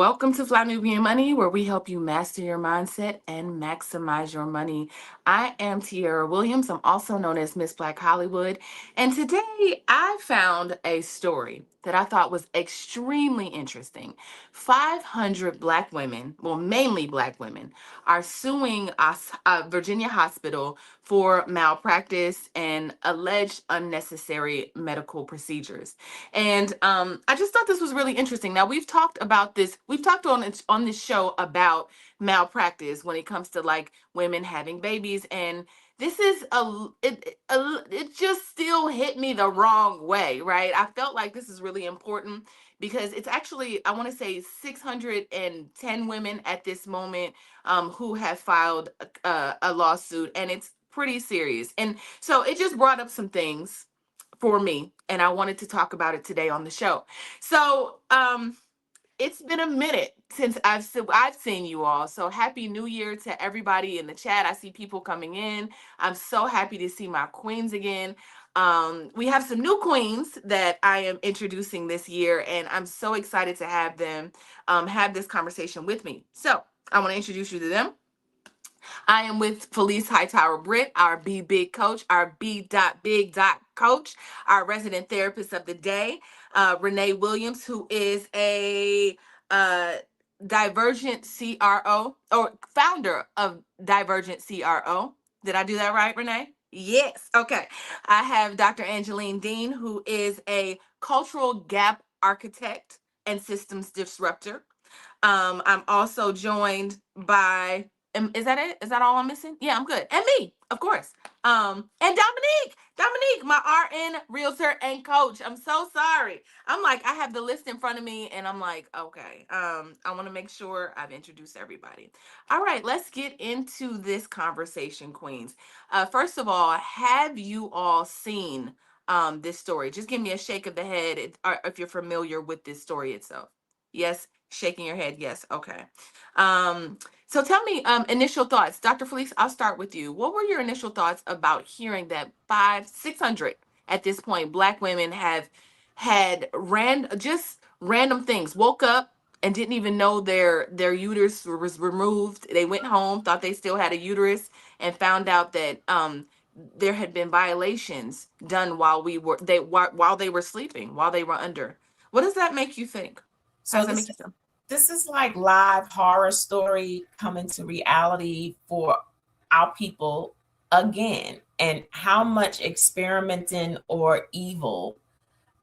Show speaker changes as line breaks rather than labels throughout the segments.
Welcome to Fly Nubian Money, where we help you master your mindset and maximize your money. I am Tiara Williams. I'm also known as Miss Black Hollywood. And today I found a story that I thought was extremely interesting. 500 Black women, well, mainly Black women, are suing a Virginia hospital for malpractice and alleged unnecessary medical procedures. And I just thought this was really interesting. Now we've talked about this. We've talked on this show about malpractice when it comes to like women having babies, and this is it just still hit me the wrong way, right? I felt like this is really important because it's actually, I want to say, 610 women at this moment who have filed a lawsuit, and it's pretty serious. And so it just brought up some things for me, and I wanted to talk about it today on the show. So it's been a minute since I've seen you all. So happy New Year to everybody in the chat. I see people coming in. I'm so happy to see my queens again. We have some new queens that I am introducing this year, and I'm so excited to have them have this conversation with me. So I want to introduce you to them. I am with Felice Hightower Britt, our Be Big coach, our B.Big coach, our resident therapist of the day. Renee Williams, who is a Divergent CRO, or founder of Divergent CRO. Did I do that right, Renee? Yes. Okay. I have Dr. Angeline Dean, who is a cultural gap architect and systems disruptor. I'm also joined by, is that it? Is that all I'm missing? Yeah, I'm good. And me, of course. And Dominique, my RN realtor and coach. I'm so sorry. I'm like, I have the list in front of me and I'm like, okay, I want to make sure I've introduced everybody. All right, let's get into this conversation, queens. First of all, have you all seen this story? Just give me a shake of the head if you're familiar with this story itself. Yes, shaking your head. Yes. Okay. So tell me, initial thoughts. Dr. Felice, I'll start with you. What were your initial thoughts about hearing that 600 at this point, Black women have had just random things, woke up and didn't even know their uterus was removed. They went home, thought they still had a uterus, and found out that there had been violations done while they were sleeping, while they were under. What does that make you think? How
So
does that make you feel?
this is like live horror story coming to reality for our people again, and how much experimenting or evil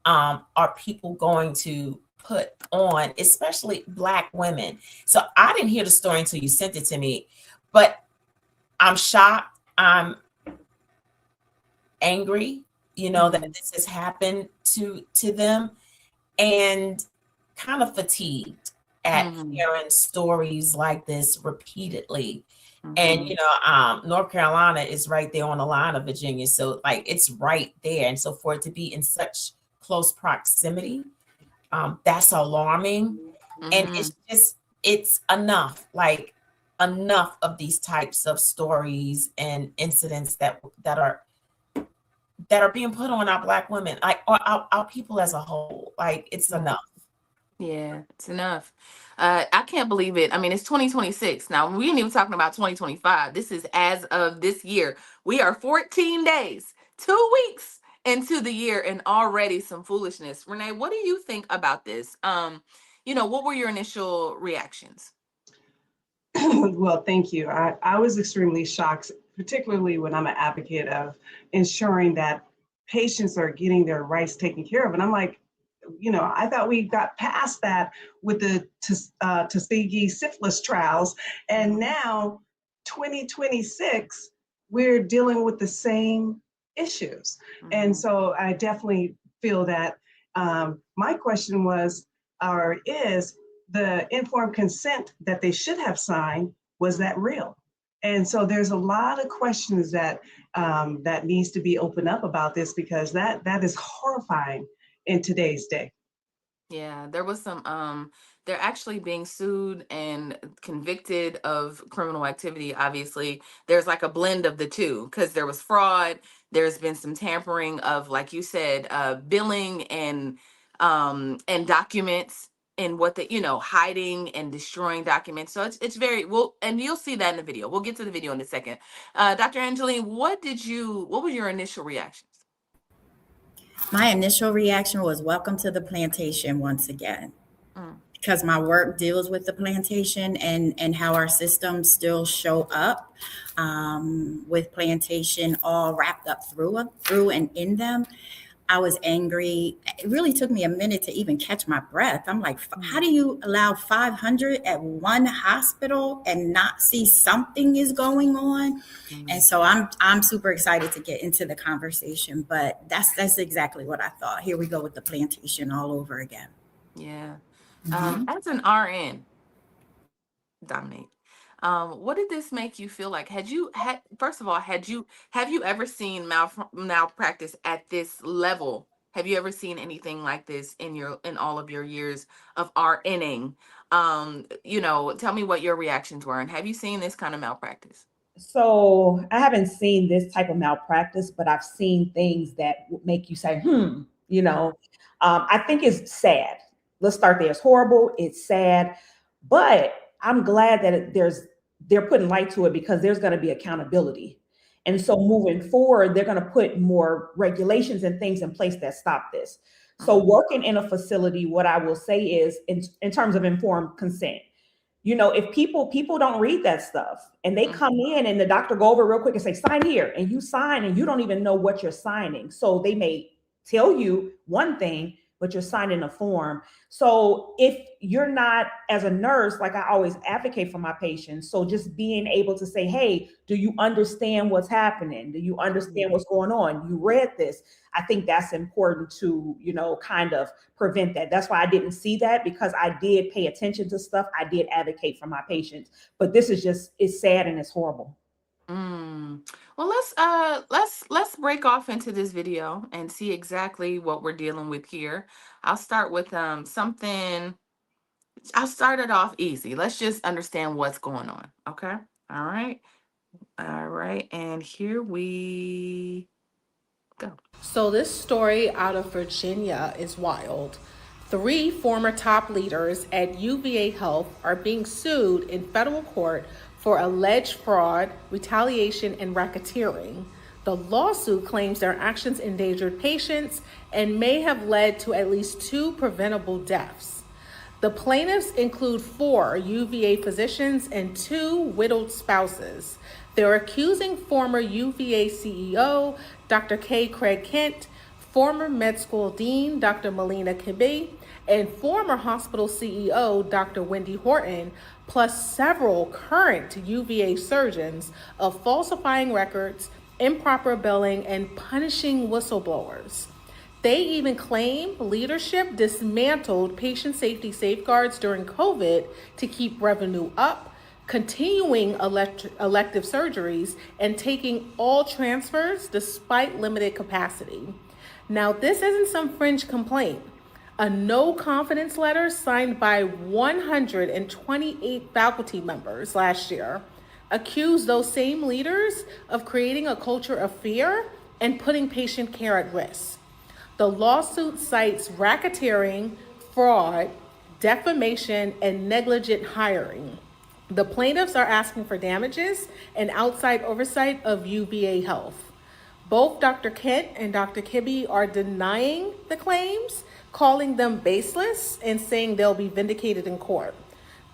are people going to put on, especially Black women. So I didn't hear the story until you sent it to me, but I'm shocked. I'm angry, that this has happened to them, and kind of fatigued at hearing stories like this repeatedly. And North Carolina is right there on the line of Virginia, so like it's right there. And so for it to be in such close proximity, that's alarming. And it's enough, like enough of these types of stories and incidents that are being put on our Black women, like our people as a whole. Like it's enough.
Yeah, it's enough. I can't believe it. I mean, it's 2026. Now, we ain't even talking about 2025. This is as of this year. We are 14 days, 2 weeks into the year, and already some foolishness. Renee, what do you think about this? What were your initial reactions?
Well, thank you. I was extremely shocked, particularly when I'm an advocate of ensuring that patients are getting their rights taken care of. And I'm like, I thought we got past that with the Tuskegee syphilis trials. And now, 2026, we're dealing with the same issues. And so I definitely feel that my question was, or is, the informed consent that they should have signed, was that real? And so there's a lot of questions that that needs to be opened up about this, because that is horrifying in today's day.
Yeah, there was some they're actually being sued and convicted of criminal activity. Obviously, there's like a blend of the two because there was fraud, there's been some tampering of, like you said, billing and documents. in what they, hiding and destroying documents. So it's very well, and you'll see that in the video. We'll get to the video in a second. Dr. Angeline, what was your initial reactions?
My initial reaction was welcome to the plantation once again, because my work deals with the plantation and how our systems still show up with plantation all wrapped up through and in them. I was angry. It really took me a minute to even catch my breath. I'm like, how do you allow 500 at one hospital and not see something is going on? And so I'm super excited to get into the conversation, but that's exactly what I thought. Here we go with the plantation all over again.
Yeah. As an RN, Dominique, what did this make you feel like? First of all, have you ever seen malpractice at this level? Have you ever seen anything like this in all of your years of RNing? Tell me what your reactions were, and have you seen this kind of malpractice?
So I haven't seen this type of malpractice, but I've seen things that would make you say, I think it's sad. Let's start there. It's horrible. It's sad, but I'm glad that they're putting light to it, because there's going to be accountability. And so moving forward, they're going to put more regulations and things in place that stop this. So working in a facility, what I will say is in terms of informed consent, if people don't read that stuff and they come in and the doctor go over real quick and say, sign here, and you sign and you don't even know what you're signing. So they may tell you one thing, but you're signing a form. So if you're not, as a nurse, like I always advocate for my patients, so just being able to say, hey, do you understand what's happening? Do you understand what's going on? You read this. I think that's important to, kind of prevent that. That's why I didn't see that, because I did pay attention to stuff. I did advocate for my patients, but this is it's sad and it's horrible.
Well, let's break off into this video and see exactly what we're dealing with here. I'll start with something. I'll start it off easy. Let's just understand what's going on. Okay. All right. And here we go.
So this story out of Virginia is wild. 3 former top leaders at UVA Health are being sued in federal court for alleged fraud, retaliation, and racketeering. The lawsuit claims their actions endangered patients and may have led to at least 2 preventable deaths. The plaintiffs include 4 UVA physicians and 2 widowed spouses. They're accusing former UVA CEO, Dr. K. Craig Kent, former med school dean, Dr. Melina Kibbe, and former hospital CEO, Dr. Wendy Horton, plus several current UVA surgeons, of falsifying records, improper billing, and punishing whistleblowers. They even claim leadership dismantled patient safety safeguards during COVID to keep revenue up, continuing elective surgeries, and taking all transfers despite limited capacity. Now, this isn't some fringe complaint. A no confidence letter signed by 128 faculty members last year accused those same leaders of creating a culture of fear and putting patient care at risk. The lawsuit cites racketeering, fraud, defamation, and negligent hiring. The plaintiffs are asking for damages and outside oversight of UVA Health. Both Dr. Kent and Dr. Kibbe are denying the claims, calling them baseless, and saying they'll be vindicated in court.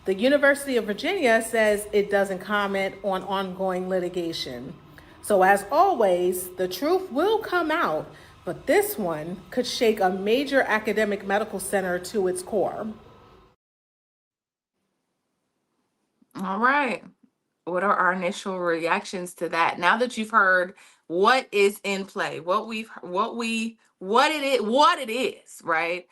The University of Virginia says it doesn't comment on ongoing litigation. So as always, the truth will come out, but this one could shake a major academic medical center to its core.
All right. What are our initial reactions to that? Now that you've heard what is in play, what it is, right?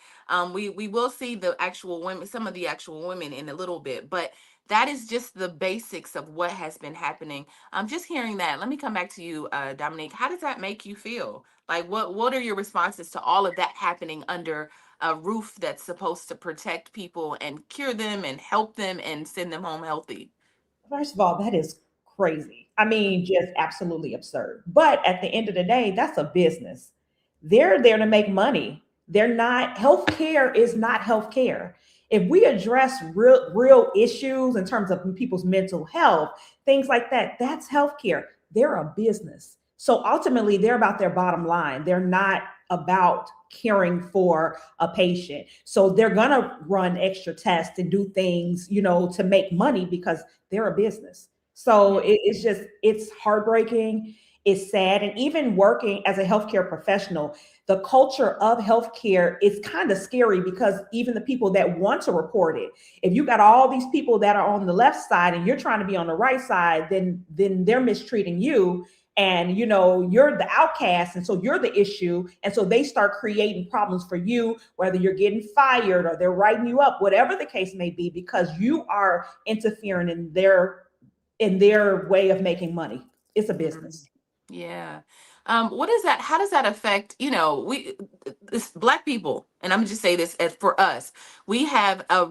We will see the actual women, some of the actual women in a little bit, but that is just the basics of what has been happening. Just hearing that, let me come back to you, Dominique. How does that make you feel? Like, what are your responses to all of that happening under a roof that's supposed to protect people and cure them and help them and send them home healthy?
First of all, that is crazy. I mean, just absolutely absurd. But at the end of the day, that's a business. They're there to make money. They're not, healthcare is not healthcare. If we address real issues in terms of people's mental health, things like that, that's healthcare. They're a business. So ultimately, they're about their bottom line. They're not about caring for a patient. So they're going to run extra tests and do things, to make money because they're a business. So it's heartbreaking. It's sad. And even working as a healthcare professional, the culture of healthcare is kind of scary because even the people that want to report it, if you got all these people that are on the left side and you're trying to be on the right side, then they're mistreating you. And you're the outcast, and so you're the issue, and so they start creating problems for you, whether you're getting fired or they're writing you up, whatever the case may be, because you are interfering in their way of making money. It's a business.
Yeah. What is that? How does that affect, this Black people? And I'm gonna just say this as for us, we have a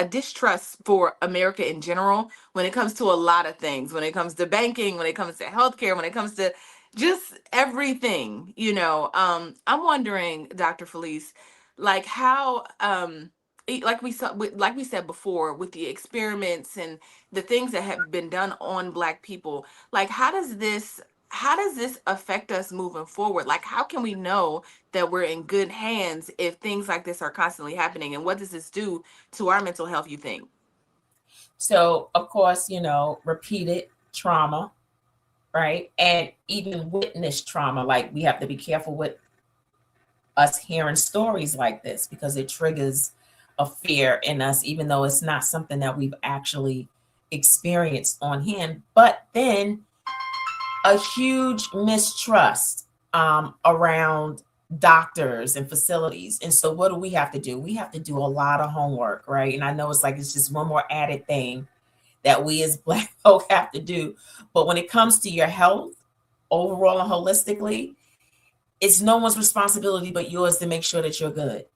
distrust for America in general when it comes to a lot of things, when it comes to banking, when it comes to healthcare, when it comes to just everything, I'm wondering, Dr. Felice, like how, like we saw, like we said before, with the experiments and the things that have been done on Black people, like how does this affect us moving forward? Like, how can we know that we're in good hands if things like this are constantly happening? And what does this do to our mental health, you think?
So, of course, repeated trauma, right? And even witness trauma. Like, we have to be careful with us hearing stories like this because it triggers a fear in us, even though it's not something that we've actually experienced on hand. But then a huge mistrust around doctors and facilities. And so what do we have to do? We have to do a lot of homework, right? And I know it's just one more added thing that we as Black folk have to do. But when it comes to your health, overall and holistically, it's no one's responsibility but yours to make sure that you're good.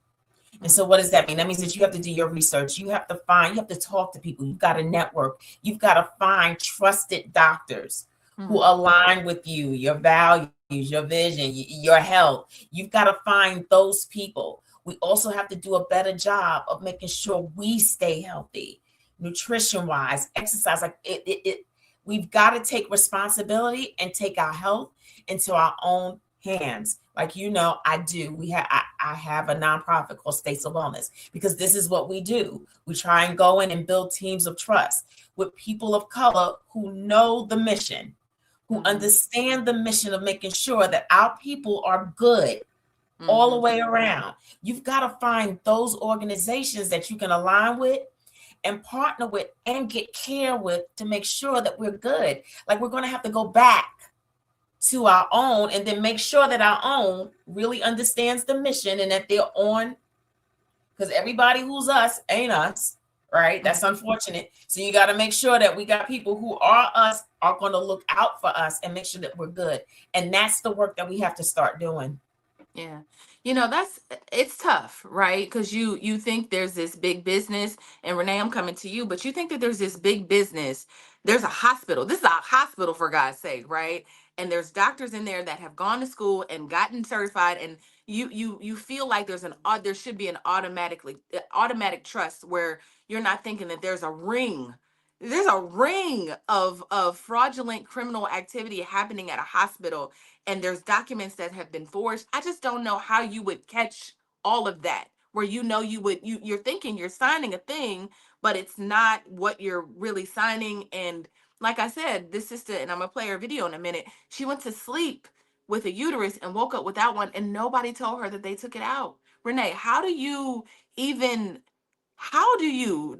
And so what does that mean? That means that you have to do your research. You have to talk to people. You've got to network. You've got to find trusted doctors who align with you, your values, your vision, your health. You've got to find those people. We also have to do a better job of making sure we stay healthy, nutrition-wise, exercise. Like we've got to take responsibility and take our health into our own hands. Like, I do. I have a nonprofit called States of Wellness because this is what we do. We try and go in and build teams of trust with people of color who know the mission, who understand the mission of making sure that our people are good all the way around. You've got to find those organizations that you can align with and partner with and get care with to make sure that we're good. Like, we're going to have to go back to our own and then make sure that our own really understands the mission and that they're on, because everybody who's us ain't us, right? That's unfortunate. So you got to make sure that we got people who are us are going to look out for us and make sure that we're good. And that's the work that we have to start doing.
Yeah. It's tough, right? Because you think there's this big business, and Renee, I'm coming to you, but you think that there's this big business. There's a hospital. This is a hospital, for God's sake, right? And there's doctors in there that have gone to school and gotten certified, and you feel like there should be an automatic trust where you're not thinking that there's a ring. There's a ring of fraudulent criminal activity happening at a hospital, and there's documents that have been forged. I just don't know how you would catch all of that, where you're thinking you're signing a thing, but it's not what you're really signing. And like I said, this sister, and I'm gonna play her video in a minute, she went to sleep with a uterus and woke up without one, and nobody told her that they took it out. Renee, how do you how do you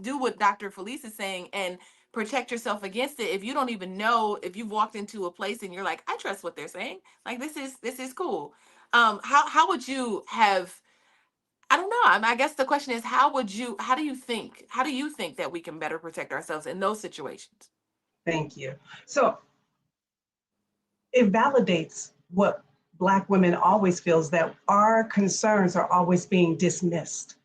do what Dr. Felice is saying and protect yourself against it if you don't even know, if you've walked into a place and you're like, I trust what they're saying, like this is cool. How would you have, I don't know, I guess the question is, how do you think that we can better protect ourselves in those situations?
Thank you. So it validates what Black women always feels, that our concerns are always being dismissed.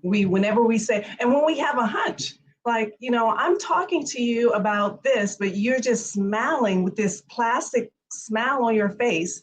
Whenever we say, and when we have a hunch, like, I'm talking to you about this, but you're just smiling with this plastic smile on your face.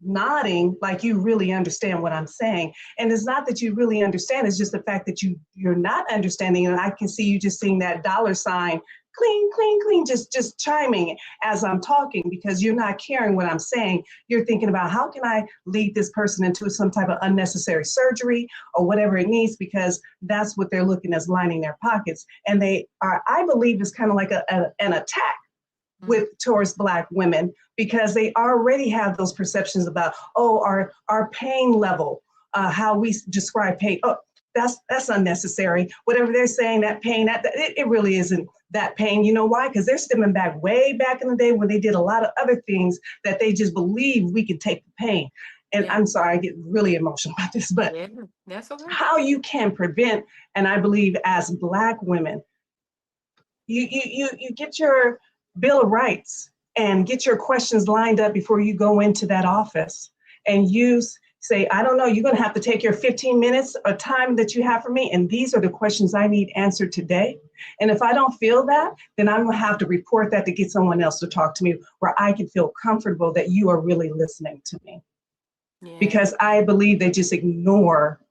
nodding like you really understand what I'm saying. And it's not that you really understand, it's just the fact that you're not understanding. And I can see you just seeing that dollar sign, cling, cling, cling, just chiming as I'm talking, because you're not caring what I'm saying. You're thinking about how can I lead this person into some type of unnecessary surgery or whatever it needs, because that's what they're looking as lining their pockets. And they are, I believe, is kind of like an attack with towards Black women, because they already have those perceptions about, oh, our pain level, how we describe pain. Oh, that's unnecessary. Whatever they're saying, that pain, it really isn't that pain. You know why? Because they're stemming back way back in the day when they did a lot of other things that they just believe we can take the pain. And I'm sorry, I get really emotional about this, but
that's okay.
How you can prevent, and I believe as Black women, you get your Bill of Rights and get your questions lined up before you go into that office. And you say, I don't know, you're going to have to take your 15 minutes of time that you have for me. And these are the questions I need answered today. And if I don't feel that, then I'm going to have to report that to get someone else to talk to me where I can feel comfortable that you are really listening to me. Yeah. Because I believe they just ignore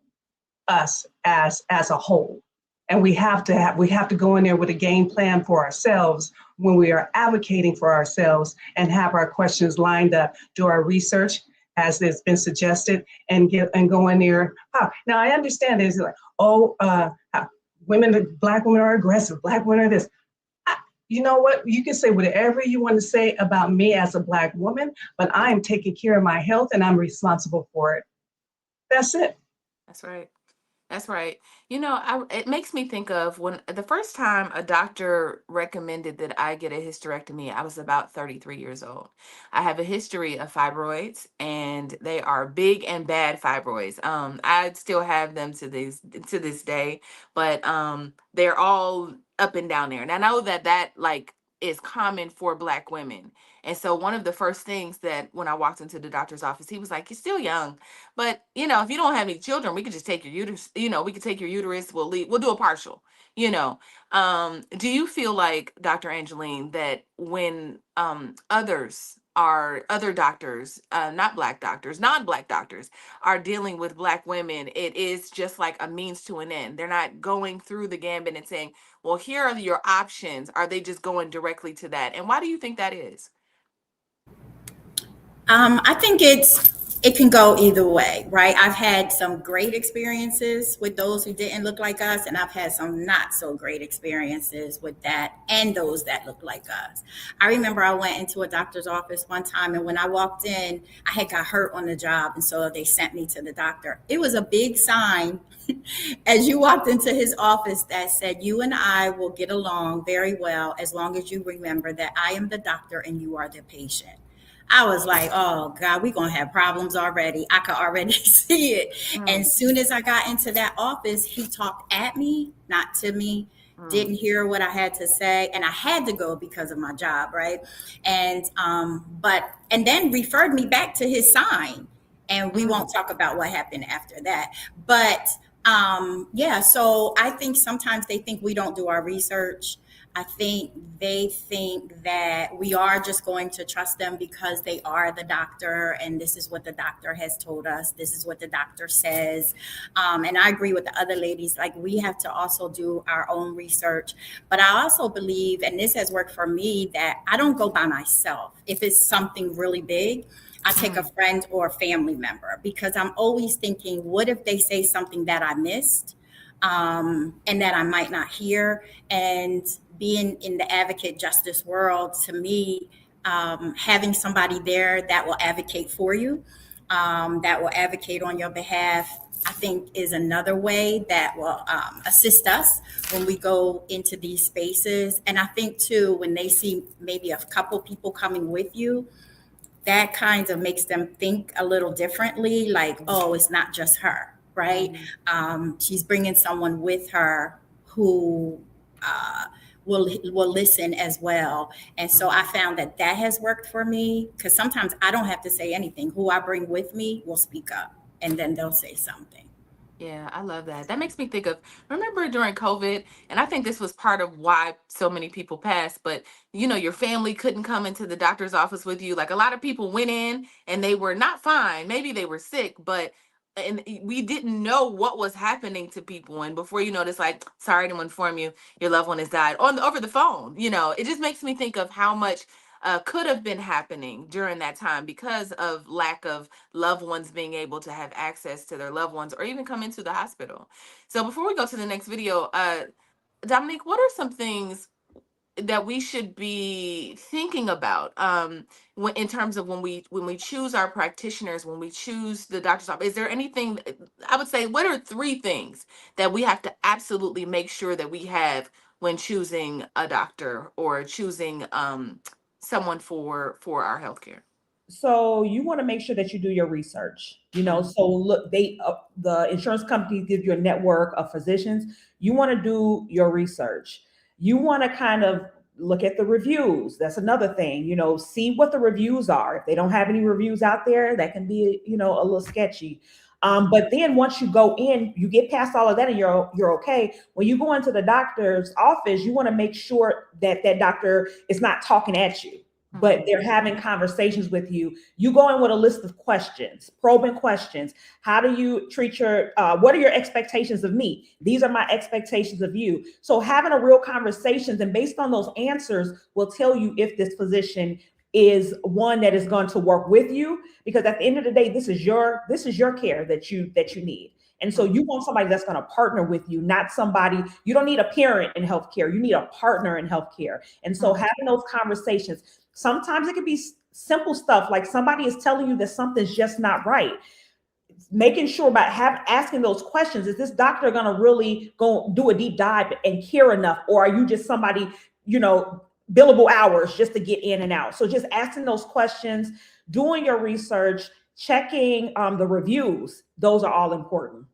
us as a whole. And we have to go in there with a game plan for ourselves when we are advocating for ourselves, and have our questions lined up, do our research as has been suggested, and go in there. Now I understand there's like, Black women are aggressive, Black women are this. You know what? You can say whatever you want to say about me as a Black woman, but I am taking care of my health and I'm responsible for it. That's it.
That's right. That's right. It makes me think of when the first time a doctor recommended that I get a hysterectomy, I was about 33 years old. I have a history of fibroids, and they are big and bad fibroids. I still have them to this day, but they're all up and down there. And I know that like is common for Black women. And so one of the first things that when I walked into the doctor's office, he was like, "You're still young, but if you don't have any children, we could just take your uterus. We could take your uterus. We'll do a partial. Do you feel like, Dr. Angeline, that when other doctors, not Black doctors, non-Black doctors, are dealing with Black women, it is just like a means to an end? They're not going through the gambit and saying, well, here are your options. Are they just going directly to that? And why do you think that is?
I think it can go either way, right? I've had some great experiences with those who didn't look like us, and I've had some not so great experiences with that and those that look like us. I remember I went into a doctor's office one time, and when I walked in, I had got hurt on the job, and so they sent me to the doctor. It was a big sign as you walked into his office that said, "You and I will get along very well as long as you remember that I am the doctor and you are the patient." I was like, oh God, we're going to have problems already. I could already see it. And as soon as I got into that office, he talked at me, not to me, didn't hear what I had to say. And I had to go because of my job, right? And then referred me back to his sign. And we won't talk about what happened after that. But so I think sometimes they think we don't do our research. I think they think that we are just going to trust them because they are the doctor, and this is what the doctor has told us. This is what the doctor says. And I agree with the other ladies, like we have to also do our own research. But I also believe, and this has worked for me, that I don't go by myself. If it's something really big, I take a friend or a family member, because I'm always thinking, what if they say something that I missed and that I might not hear? And being in the advocate justice world, to me, having somebody there that will advocate for you, that will advocate on your behalf, I think is another way that will assist us when we go into these spaces. And I think too, when they see maybe a couple people coming with you, that kind of makes them think a little differently, like, oh, it's not just her, right? She's bringing someone with her who will listen as well. And so I found that has worked for me, because sometimes I don't have to say anything. Who I bring with me will speak up, and then they'll say something.
Yeah, I love that. That makes me think of, remember during COVID, and I think this was part of why so many people passed, but your family couldn't come into the doctor's office with you. Like a lot of people went in and they were not fine. Maybe they were sick, but and we didn't know what was happening to people. And before you know this, like, sorry to inform you, your loved one has died over the phone. It just makes me think of how much could have been happening during that time because of lack of loved ones being able to have access to their loved ones or even come into the hospital. So before we go to the next video, Dominique, what are some things that we should be thinking about in terms of when we choose our practitioners, when we choose the doctor's office? Is there anything, I would say, what are 3 things that we have to absolutely make sure that we have when choosing a doctor or choosing someone for our healthcare?
So you want to make sure that you do your research. So look, the insurance companies give you a network of physicians. You want to do your research. You want to kind of look at the reviews. That's another thing. See what the reviews are. If they don't have any reviews out there, that can be a little sketchy. But then once you go in, you get past all of that and you're okay. When you go into the doctor's office, you want to make sure that that doctor is not talking at you, but they're having conversations with you. You go in with a list of questions, probing questions. How do you treat what are your expectations of me? These are my expectations of you. So having a real conversations, and based on those answers will tell you if this physician is one that is going to work with you, because at the end of the day, this is your care that you need. And so you want somebody that's going to partner with you, not somebody. You don't need a parent in healthcare. You need a partner in healthcare. And so having those conversations, sometimes it could be simple stuff like somebody is telling you that something's just not right. Making sure about asking those questions. Is this doctor going to really go do a deep dive and care enough? Or are you just somebody, billable hours just to get in and out? So just asking those questions, doing your research, checking the reviews. Those are all important.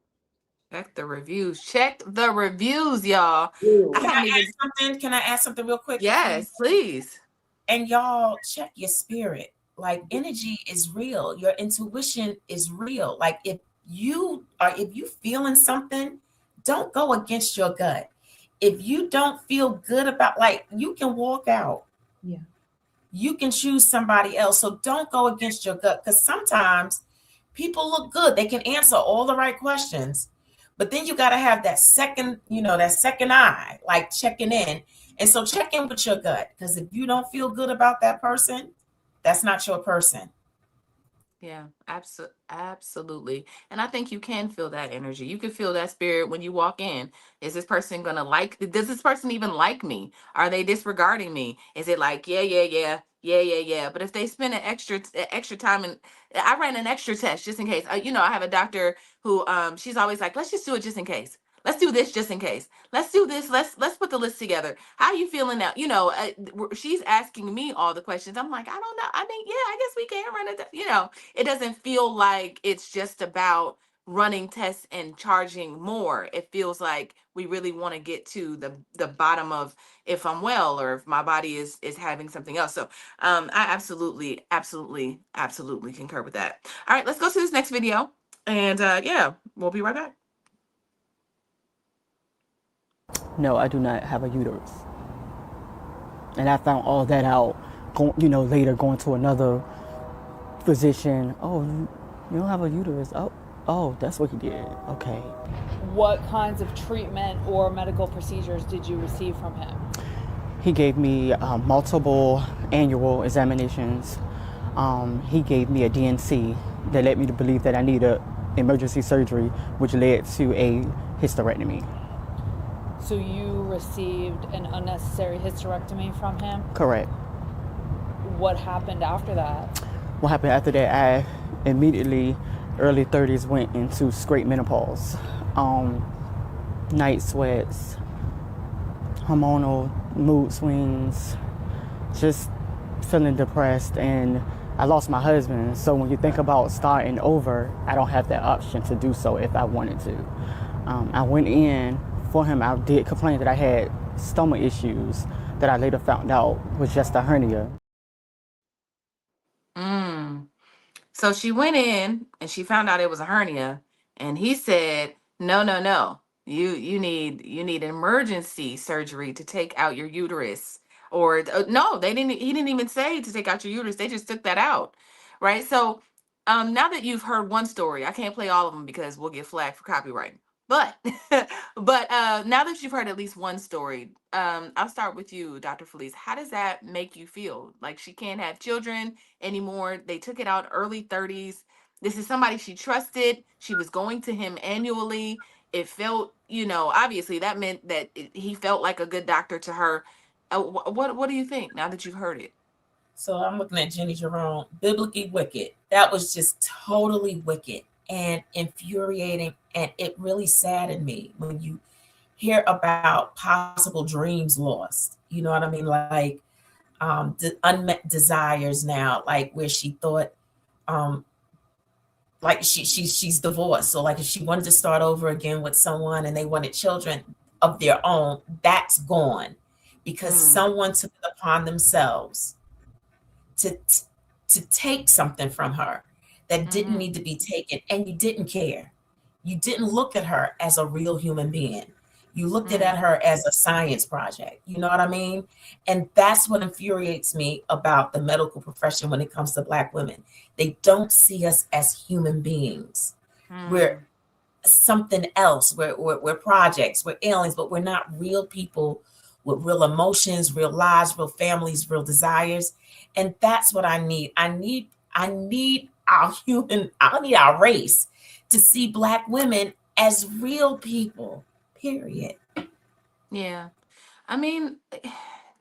Check the reviews. Check the reviews, y'all.
Can I add something real quick?
Yes, please.
And y'all check your spirit. Like energy is real. Your intuition is real. Like if you feeling something, don't go against your gut. If you don't feel good about, like, you can walk out.
Yeah.
You can choose somebody else. So don't go against your gut, because sometimes people look good. They can answer all the right questions, but then you got to have that second eye, like checking in. And so check in with your gut, because if you don't feel good about that person, that's not your person.
Yeah, absolutely. And I think you can feel that energy. You can feel that spirit when you walk in. Is this person gonna does this person even like me? Are they disregarding me? Is it like, yeah. But if they spend an extra time, and I ran an extra test just in case. I have a doctor who she's always like, let's just do it just in case. Let's do this just in case. Let's do this. Let's put the list together. How are you feeling now? She's asking me all the questions. I'm like, I don't know. I mean, yeah, I guess we can run it. It doesn't feel like it's just about running tests and charging more. It feels like we really want to get to the bottom of if I'm well or if my body is having something else. So I absolutely concur with that. All right, let's go to this next video. And yeah, we'll be right back.
No, I do not have a uterus. And I found all that out, later going to another physician. Oh, you don't have a uterus. Oh, that's what he did. Okay.
What kinds of treatment or medical procedures did you receive from him?
He gave me multiple annual examinations. He gave me a DNC that led me to believe that I needed emergency surgery, which led to a hysterectomy.
So you received an unnecessary hysterectomy from him?
Correct.
What happened after that?
What happened after that, I immediately, early 30s, went into straight menopause. Night sweats, hormonal mood swings, just feeling depressed, and I lost my husband. So when you think about starting over, I don't have that option to do so if I wanted to. I went in for him. I did complain that I had stomach issues that I later found out was just a hernia.
So she went in and she found out it was a hernia, and he said, No, no, no. You need emergency surgery to take out your uterus. Or no, they didn't he didn't even say to take out your uterus. They just took that out. Right? So, now that you've heard one story, I can't play all of them because we'll get flagged for copyright. But but now that you've heard at least one story, I'll start with you, Dr. Felice. How does that make you feel? Like she can't have children anymore. They took it out early 30s. This is somebody she trusted. She was going to him annually. It felt, obviously that meant that he felt like a good doctor to her. What do you think now that you've heard it?
So I'm looking at Jenny Jerome, biblically wicked. That was just totally wicked and infuriating. And it really saddened me when you hear about possible dreams lost. You know what I mean? Like the unmet desires now, like where she thought um like she's divorced. So like if she wanted to start over again with someone and they wanted children of their own, that's gone because
Mm,
someone took it upon themselves to take something from her that didn't
mm-hmm,
need to be taken, and you didn't care. You didn't look at her as a real human being. You looked at
mm,
her as a science project. You know what I mean? And that's what infuriates me about the medical profession when it comes to Black women. They don't see us as human beings. We're
mm,
something else. We're projects, we're aliens, but we're not real people with real emotions, real lives, real families, real desires. And that's what I need. I need I need our race to see Black women as real people. Period.
yeah. I mean,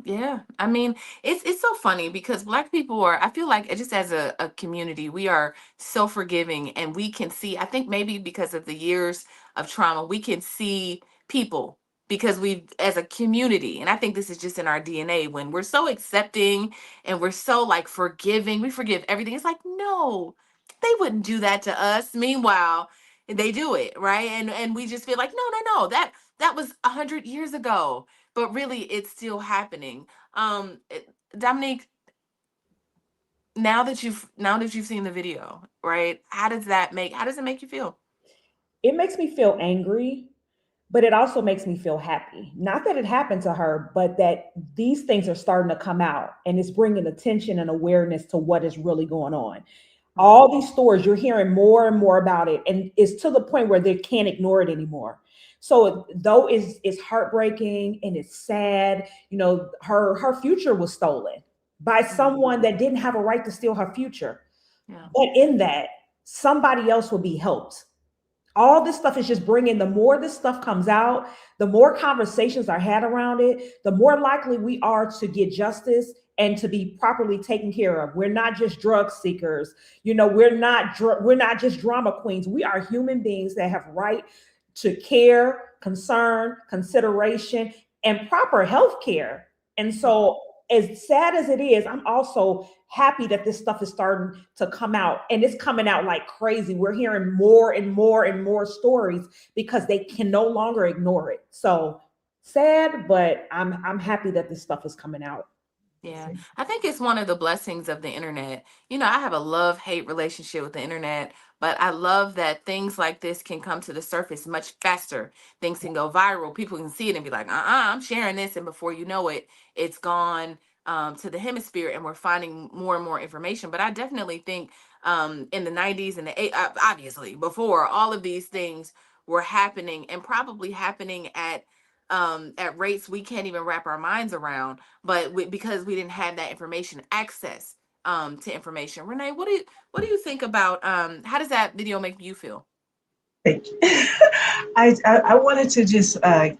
yeah. I mean, it's so funny because Black people are, I feel like just as a community, we are so forgiving and we can see, I think maybe because of the years of trauma, we can see people because we've as a community, and I think this is just in our DNA when we're so accepting and we're so like forgiving, we forgive everything. It's like, no, they wouldn't do that to us. Meanwhile, they do it, right? And we just feel like, no, no, no, that was 100 years ago, but really it's still happening. Dominique, now that you've seen the video, right? How does it make you feel?
It makes me feel angry, but it also makes me feel happy. Not that it happened to her, but that these things are starting to come out and it's bringing attention and awareness to what is really going on.
Mm,
All these stories, you're hearing more and more about it, and it's to the point where they can't ignore it anymore. So though it's heartbreaking and it's sad, her future was stolen by
mm,
someone that didn't have a right to steal her future.
yeah.
But in that, somebody else will be helped. All this stuff is just bringing, the more this stuff comes out, the more conversations are had around it, the more likely we are to get justice and to be properly taken care of. We're not just drug seekers. We're not just drama queens. We are human beings that have right to care, concern, consideration, and proper health care. And
Mm,
so, as sad as it is, I'm also happy that this stuff is starting to come out, and it's coming out like crazy. We're hearing more and more and more stories because they can no longer ignore it. So sad, but I'm happy that this stuff is coming out.
yeah. I think it's one of the blessings of the internet. I have a love-hate relationship with the internet, but I love that things like this can come to the surface much faster. Things can go viral. People can see it and be like, I'm sharing this. And before you know it, it's gone to the hemisphere and we're finding more and more information. But I definitely think in the 90s and obviously before all of these things were happening and probably happening at rates we can't even wrap our minds around, but because we didn't have that information access to information. Renee, what do you think about how does that video make you feel?
Thank you. I wanted to just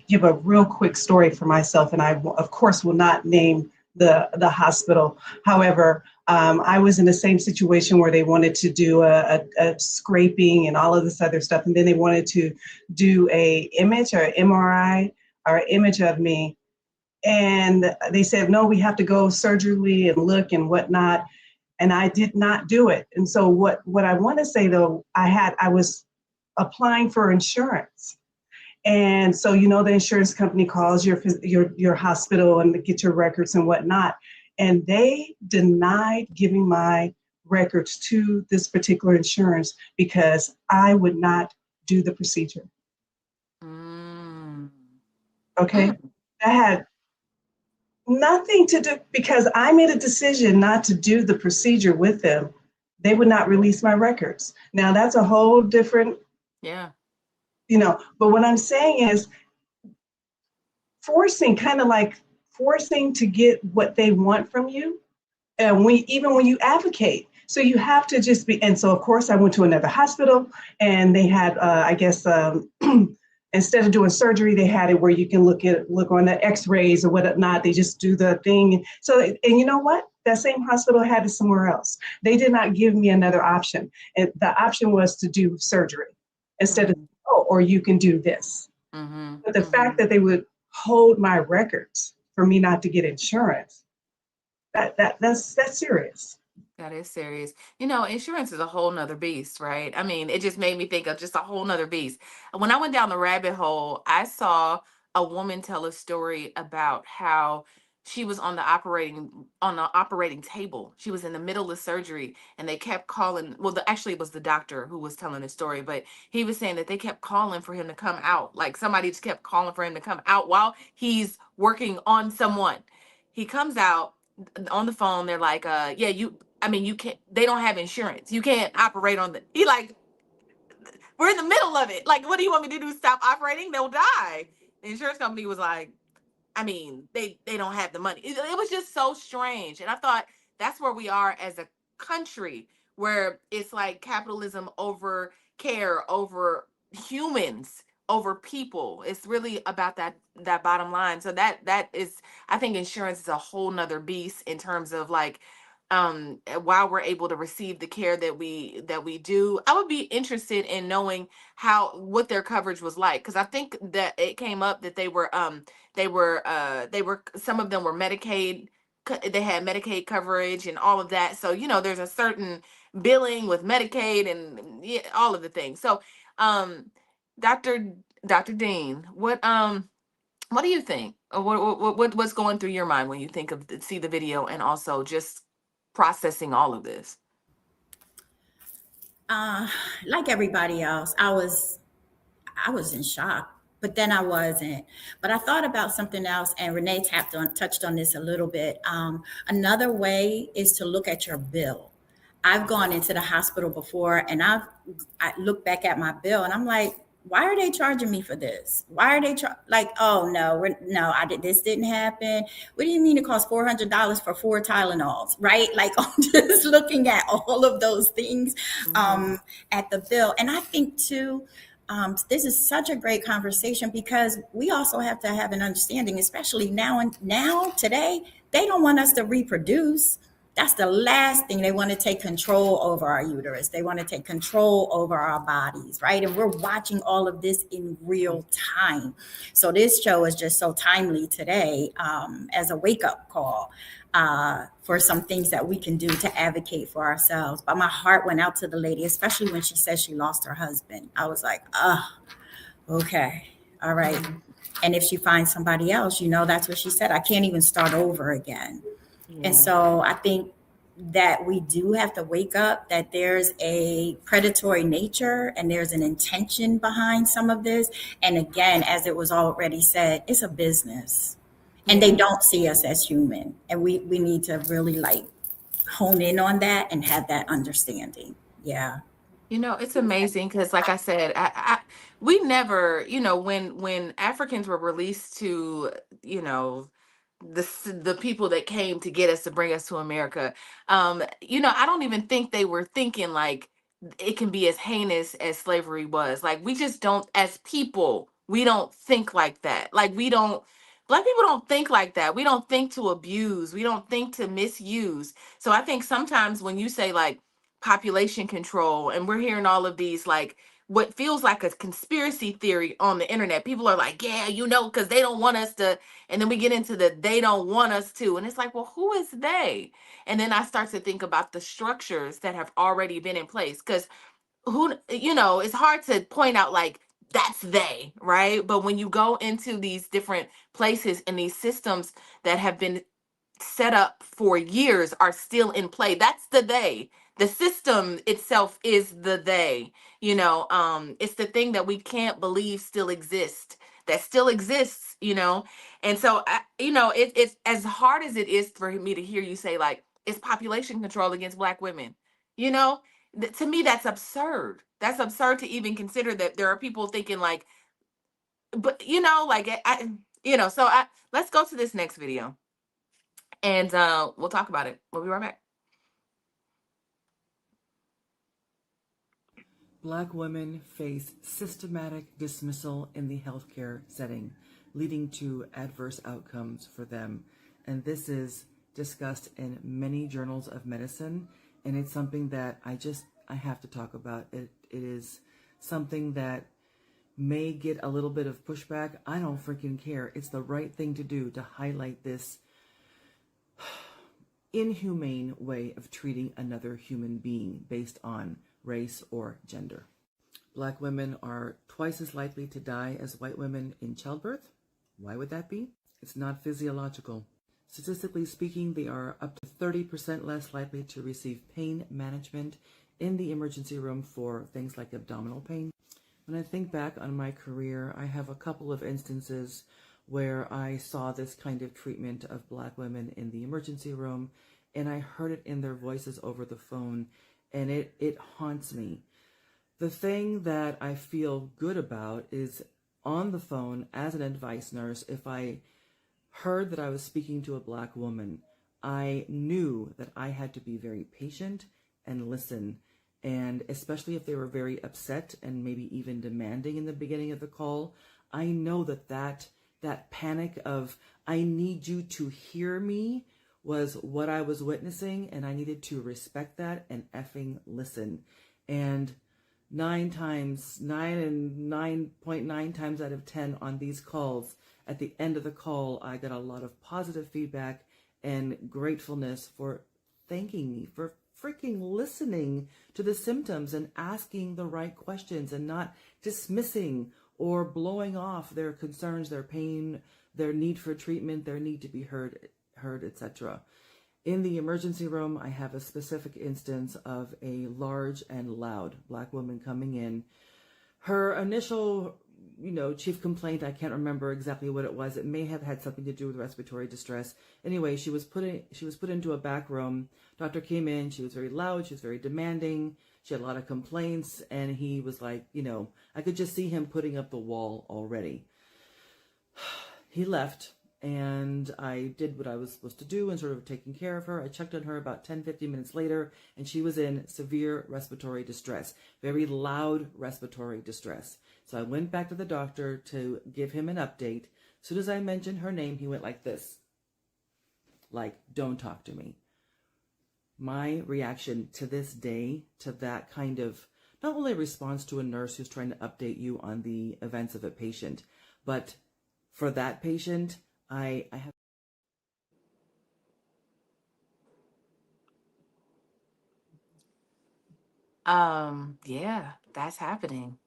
give a real quick story for myself, and of course, will not name the hospital. However, I was in the same situation where they wanted to do a scraping and all of this other stuff, and then they wanted to do a image or MRI or image of me, and they said, no, we have to go surgically and look and whatnot. And I did not do it. And so what I want to say though, I was applying for insurance. And so, the insurance company calls your hospital and get your records and whatnot. And they denied giving my records to this particular insurance because I would not do the procedure. Okay. That had nothing to do, because I made a decision not to do the procedure with them. They would not release my records. Now that's a whole different,
Yeah.
But what I'm saying is kind of like forcing to get what they want from you. And even when you advocate, so you have to just be. And so, of course, I went to another hospital, and they had, I guess, instead of doing surgery, they had it where you can look on the X-rays or whatnot. They just do the thing. So, and you know what? That same hospital had it somewhere else. They did not give me another option, and the option was to do surgery instead of, or you can do this. But the fact that they would hold my records for me not to get insurance, that's serious.
That is serious. Insurance is a whole nother beast, right? I mean, it just made me think of just a whole nother beast. When I went down the rabbit hole, I saw a woman tell a story about how she was on the operating table. She was in the middle of surgery, and they kept calling. Well, actually, it was the doctor who was telling the story, but he was saying that they kept calling for him to come out. Like, somebody just kept calling for him to come out while he's working on someone. He comes out on the phone. They're like, yeah, you can't, they don't have insurance. You can't operate on he like, we're in the middle of it. Like, what do you want me to do? Stop operating? They'll die. The insurance company was like, they don't have the money. It was just so strange. And I thought that's where we are as a country, where it's like capitalism over care, over humans, over people. It's really about that bottom line. So that is, I think insurance is a whole nother beast in terms of like, while we're able to receive the care that we do. I would be interested in knowing what their coverage was like, because I think that it came up that they were some of them were Medicaid. They had Medicaid coverage and all of that. So there's a certain billing with Medicaid and, yeah, all of the things. So, um, Doctor Doctor Dean, what do you think? What's going through your mind when you see the video and also just processing all of this?
Like everybody else, I was in shock, but then I wasn't. But I thought about something else, and Renee touched on this a little bit. Another way is to look at your bill. I've gone into the hospital before, and I look back at my bill, and I'm like, why are they charging me for this? Why are they like, oh no, this didn't happen. What do you mean it costs $400 for 4 Tylenols, right? Like, I'm just looking at all of those things at the bill. And I think too, this is such a great conversation, because we also have to have an understanding, especially now today, they don't want us to reproduce. That's the last thing. They want to take control over our uterus. They want to take control over our bodies, right? And we're watching all of this in real time. So this show is just so timely today, as a wake-up call for some things that we can do to advocate for ourselves. But my heart went out to the lady, especially when she said she lost her husband. I was like, okay, all right. And if she finds somebody else, that's what she said. I can't even start over again. Yeah. And so I think that we do have to wake up, that there's a predatory nature and there's an intention behind some of this. And again, as it was already said, it's a business. And they don't see us as human. And we need to really hone in on that and have that understanding. Yeah.
It's amazing because, like I said, we never, when Africans were released to, the people that came to get us, to bring us to America, I don't even think they were thinking like it can be as heinous as slavery was. Like, we just don't, as people, we don't think like that. Like, Black people don't think like that. We don't think to abuse. We don't think to misuse. So I think sometimes when you say like population control, and we're hearing all of these like what feels like a conspiracy theory on the internet, people are like, yeah, because they don't want us to. And then we get into they don't want us to. And it's like, well, who is they? And then I start to think about the structures that have already been in place. Because it's hard to point out like that's they, right? But when you go into these different places and these systems that have been set up for years are still in play, that's the they. The system itself is the they. It's the thing that we can't believe still exists, that still exists, you know. And so it's as hard as it is for me to hear you say, like, it's population control against Black women, you know. To me, that's absurd. That's absurd to even consider that there are people thinking like, but like let's go to this next video, and we'll talk about it. We'll be right back.
Black women face systematic dismissal in the healthcare setting, leading to adverse outcomes for them. And this is discussed in many journals of medicine, and it's something that I have to talk about. It is something that may get a little bit of pushback. I don't freaking care. It's the right thing to do to highlight this inhumane way of treating another human being based on race or gender. Black women are twice as likely to die as white women in childbirth. Why would that be? It's not physiological. Statistically speaking, they are up to 30% less likely to receive pain management in the emergency room for things like abdominal pain. When I think back on my career, I have a couple of instances where I saw this kind of treatment of Black women in the emergency room, and I heard it in their voices over the phone, and it haunts me. The thing that I feel good about is on the phone as an advice nurse, if I heard that I was speaking to a Black woman, I knew that I had to be very patient and listen. And especially if they were very upset and maybe even demanding in the beginning of the call, I know that panic of, I need you to hear me, was what I was witnessing, and I needed to respect that and effing listen. And 9.9 times out of 10 on these calls, at the end of the call, I got a lot of positive feedback and gratefulness for thanking me for freaking listening to the symptoms and asking the right questions and not dismissing or blowing off their concerns, their pain, their need for treatment, their need to be heard, etc. In the emergency room, I have a specific instance of a large and loud Black woman coming in. Her initial, chief complaint, I can't remember exactly what it was. It may have had something to do with respiratory distress. Anyway, she was put into a back room. Doctor came in. She was very loud. She was very demanding. She had a lot of complaints, and he was like, I could just see him putting up the wall already. He left, and I did what I was supposed to do and sort of taking care of her. I checked on her about 10-15 minutes later, and she was in severe respiratory distress, very loud respiratory distress. So I went back to the doctor to give him an update. As soon as I mentioned her name, he went like this, like, don't talk to me. My reaction to this day to that kind of, not only response to a nurse who's trying to update you on the events of a patient, but for that patient, I have.
Yeah, that's happening.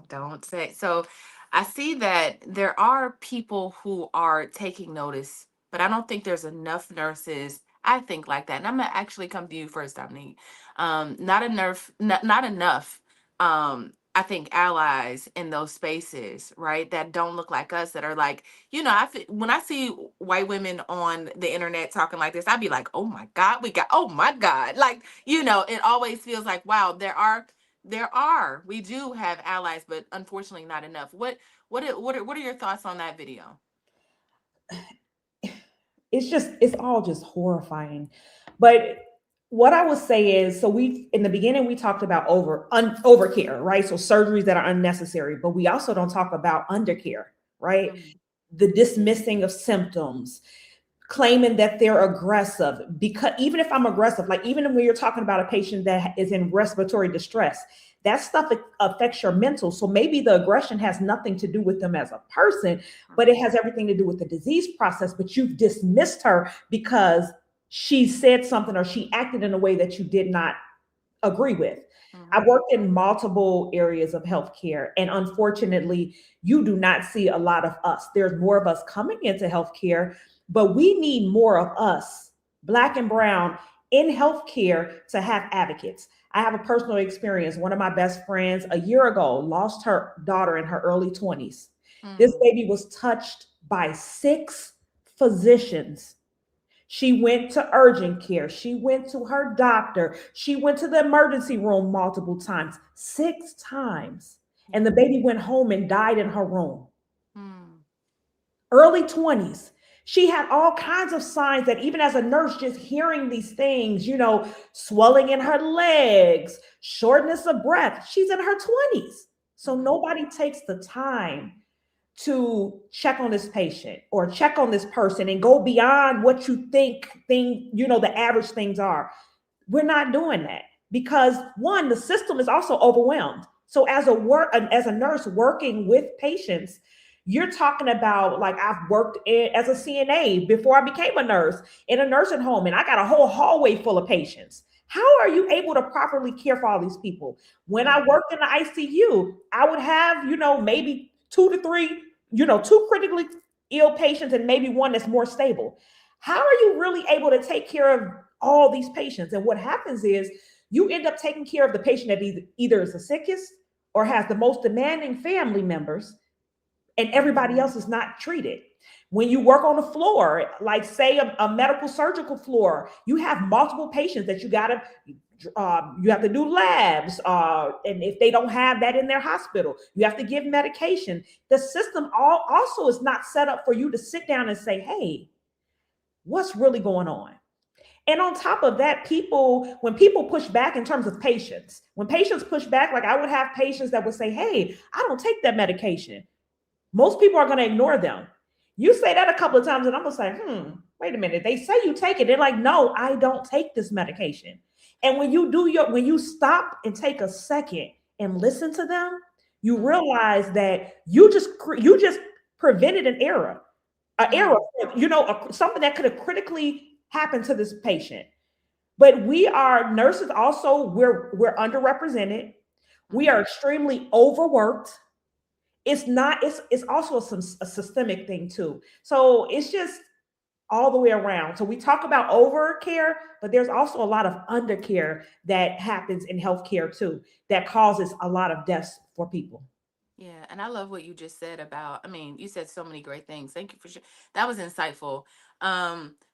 Don't say so. I see that there are people who are taking notice, but I don't think there's enough nurses. I think like that, and I'm gonna actually come to you first, Dominique. Not enough. I think allies in those spaces, right? That don't look like us. That are like, when I see white women on the internet talking like this, I'd be like, oh my God, oh my God, like it always feels like, wow, we do have allies, but unfortunately not enough. What are your thoughts on that video?
It's all just horrifying. But what I would say is, so in the beginning, we talked about overcare, right? So surgeries that are unnecessary, but we also don't talk about undercare, right? Mm-hmm. The dismissing of symptoms, claiming that they're aggressive, because even if I'm aggressive, like even when you're talking about a patient that is in respiratory distress, that stuff affects your mental. So maybe the aggression has nothing to do with them as a person, but it has everything to do with the disease process. But you've dismissed her because she said something or she acted in a way that you did not agree with. Mm-hmm. I worked in multiple areas of healthcare, and unfortunately, you do not see a lot of us. There's more of us coming into healthcare, but we need more of us, Black and brown, in healthcare to have advocates. I have a personal experience. One of my best friends a year ago lost her daughter in her early 20s. This baby was touched by 6 physicians. She went to urgent care. She went to her doctor. She went to the emergency room multiple times, 6 times. And the baby went home and died in her room. Early 20s. She had all kinds of signs that even as a nurse, just hearing these things, swelling in her legs, shortness of breath. She's in her 20s. So nobody takes the time to check on this patient or check on this person and go beyond what you think the average things are. We're not doing that because one, the system is also overwhelmed. So as a nurse working with patients, you're talking about, like, I've worked as a CNA before I became a nurse in a nursing home, and I got a whole hallway full of patients. How are you able to properly care for all these people? When I worked in the ICU, I would have, maybe 2 to 3, 2 critically ill patients and maybe one that's more stable. How are you really able to take care of all these patients? And what happens is you end up taking care of the patient that either is the sickest or has the most demanding family members, and everybody else is not treated. When you work on the floor, like say a medical surgical floor, you have multiple patients that you have to do labs. And if they don't have that in their hospital, you have to give medication. The system also is not set up for you to sit down and say, hey, what's really going on? And on top of that, when people push back in terms of patients, when patients push back, like I would have patients that would say, hey, I don't take that medication. Most people are going to ignore them. You say that a couple of times and I'm going to say, wait a minute. They say you take it. They're like, no, I don't take this medication. And when you stop and take a second and listen to them, you realize that you just prevented an error, something that could have critically happened to this patient. But we are nurses also, we're underrepresented. We are extremely overworked. It's also a systemic thing too. So it's just all the way around. So we talk about overcare, but there's also a lot of undercare that happens in healthcare too, that causes a lot of deaths for people.
Yeah, and I love what you just said about, you said so many great things. Thank you for sure. That was insightful.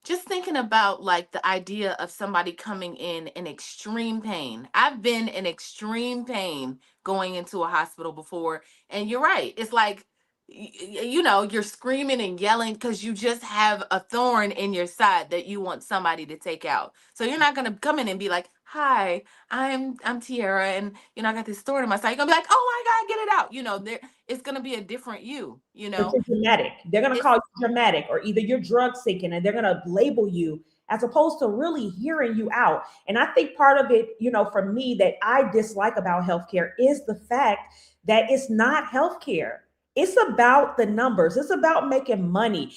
Just thinking about like the idea of somebody coming in extreme pain. I've been in extreme pain going into a hospital before, and you're right. It's like, you're screaming and yelling because you just have a thorn in your side that you want somebody to take out. So you're not going to come in and be like, hi, I'm Tiara, and I got this thorn in my side. You're gonna be like, oh my God, get it out. It's gonna be a different you.
But you're dramatic. They're gonna call you dramatic, or either you're drug seeking, and they're gonna label you as opposed to really hearing you out. And I think part of it, for me, that I dislike about healthcare is the fact that it's not healthcare. It's about the numbers. It's about making money.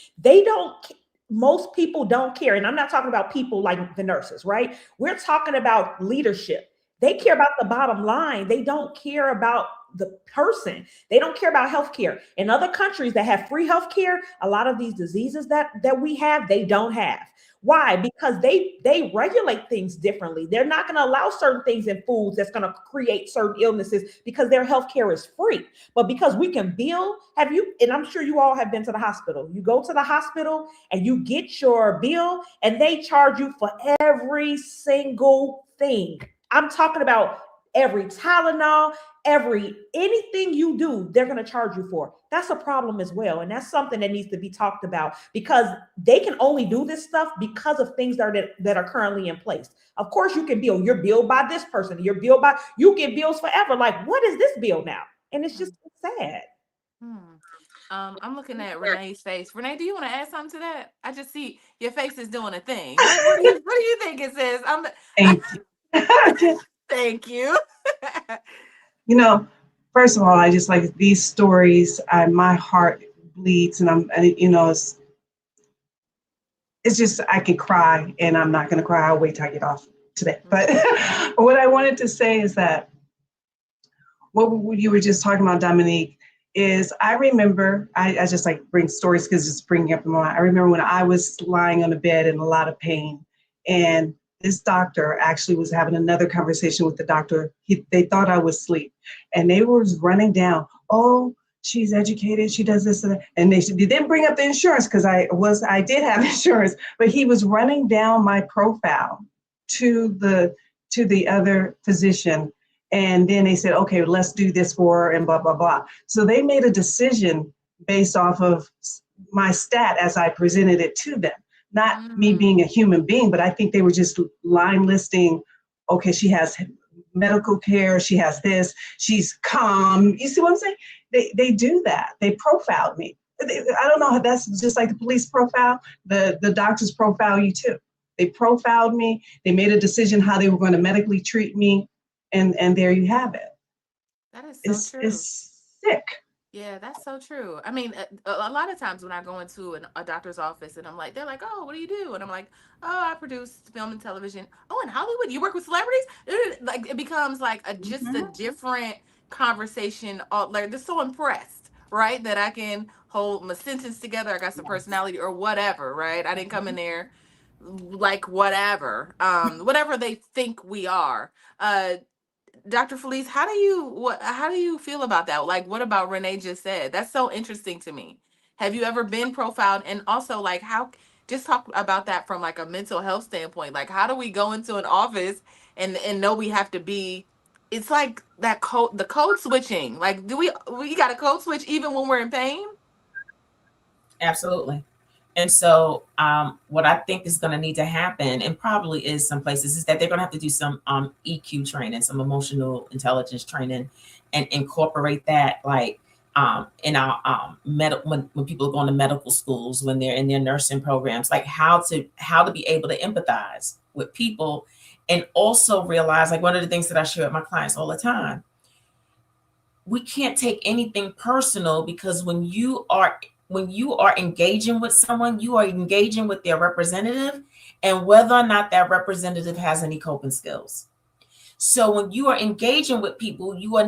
Most people don't care. And I'm not talking about people like the nurses, right? We're talking about leadership. They care about the bottom line. They don't care about the person. They don't care about healthcare. In other countries that have free healthcare, a lot of these diseases that we have, they don't have. Why? Because they regulate things differently. They're not going to allow certain things in foods that's going to create certain illnesses because their healthcare is free. But because we can bill, and I'm sure you all have been to the hospital. You go to the hospital and you get your bill and they charge you for every single thing. I'm talking about every Tylenol, anything you do, they're going to charge you for. That's a problem as well. And that's something that needs to be talked about, because they can only do this stuff because of things that are currently in place. Of course, you can bill. You're billed by this person. You get bills forever. Like, what is this bill now? And it's just sad.
I'm looking at Renee's face. Renee, do you want to add something to that? I just see your face is doing a thing. What do you think it says?
Thank you.
Thank you.
First of all, I just like these stories. My heart bleeds, and it's just, I can cry, and I'm not going to cry. I'll wait till I get off today. But what I wanted to say is that what you were just talking about, Dominique, is I remember, I just like bring stories because it's bringing up in my mind. I remember when I was lying on the bed in a lot of pain, and this doctor actually was having another conversation with the doctor. They thought I was asleep, and they were running down. Oh, she's educated. She does this and that. And they didn't bring up the insurance because I did have insurance, but he was running down my profile to the other physician. And then they said, okay, let's do this for her and blah, blah, blah. So they made a decision based off of my stat as I presented it to them, not me being a human being, but I think they were just line listing, okay, she has medical care, she has this, she's calm. You see what I'm saying? They do that. They profiled me. I don't know, that's just like the police profile, the doctors profile you too. They profiled me. They made a decision how they were going to medically treat me. And there you have it.
That is so true.
It's sick.
Yeah, that's so true. I mean, a lot of times when I go into a doctor's office and I'm like, they're like, oh, what do you do? And I'm like, oh, I produce film and television. Oh, in Hollywood, you work with celebrities? Like, it becomes like just a different conversation. Like, they're so impressed, right? That I can hold my sentence together. I got some personality or whatever, right? I didn't come in there like whatever, whatever they think we are. Dr. Felice, how do you feel about that? Like, what about Renee just said? That's so interesting to me. Have you ever been profiled? And also, like, just talk about that from like a mental health standpoint. Like, how do we go into an office and know we have to be, it's like the code switching. Like, we got to code switch even when we're in pain?
Absolutely. And so what I think is going to need to happen, and probably is some places, is that they're going to have to do some EQ training, some emotional intelligence training, and incorporate that, like in our when people are going to medical schools, when they're in their nursing programs, like how to be able to empathize with people, and also realize, like one of the things that I share with my clients all the time, we can't take anything personal, because when you are engaging with someone, you are engaging with their representative, and whether or not that representative has any coping skills. So when you are engaging with people, you are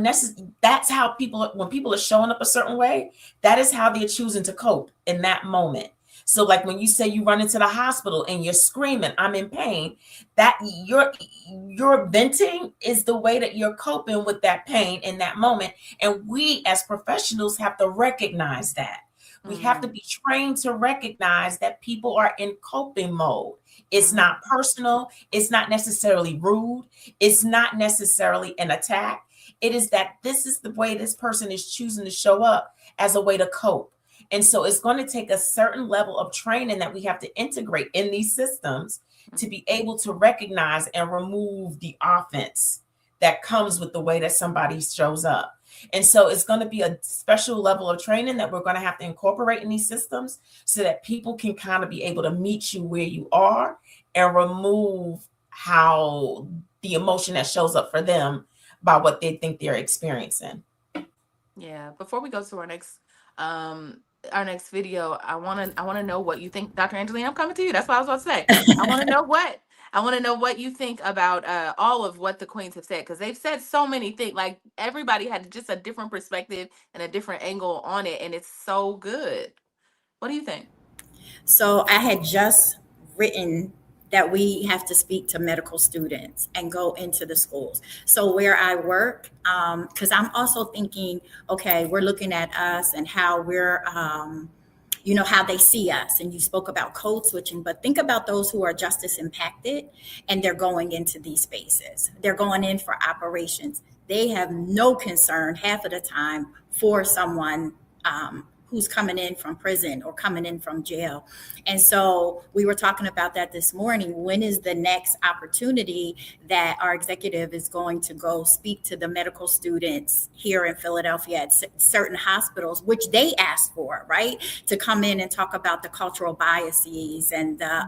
that's how when people are showing up a certain way, that is how they're choosing to cope in that moment. So like when you say you run into the hospital and you're screaming, I'm in pain, that your venting is the way that you're coping with that pain in that moment. And we as professionals have to recognize that. We have to be trained to recognize that people are in coping mode. It's not personal. It's not necessarily rude. It's not necessarily an attack. It is that this is the way this person is choosing to show up as a way to cope. And so it's going to take a certain level of training that we have to integrate in these systems to be able to recognize and remove the offense that comes with the way that somebody shows up. And so it's going to be a special level of training that we're going to have to incorporate in these systems so that people can kind of be able to meet you where you are and remove how the emotion that shows up for them by what they think they're experiencing.
Yeah. Before we go to our next video, I want to know what you think. Dr. Angeline, I'm coming to you. That's what I was about to say. I want to know what you think about all of what the queens have said, because they've said so many things. Like, everybody had just a different perspective and a different angle on it, and it's so good. What do you think?
So I had just written that we have to speak to medical students and go into the schools. So where I work, because I'm also thinking, okay, we're looking at us and how we're, how they see us. And you spoke about code switching, but think about those who are justice impacted and they're going into these spaces. They're going in for operations. They have no concern half of the time for someone who's coming in from prison or coming in from jail. And so we were talking about that this morning. When is the next opportunity that our executive is going to go speak to the medical students here in Philadelphia at certain hospitals, which they asked for, right? To come in and talk about the cultural biases and the,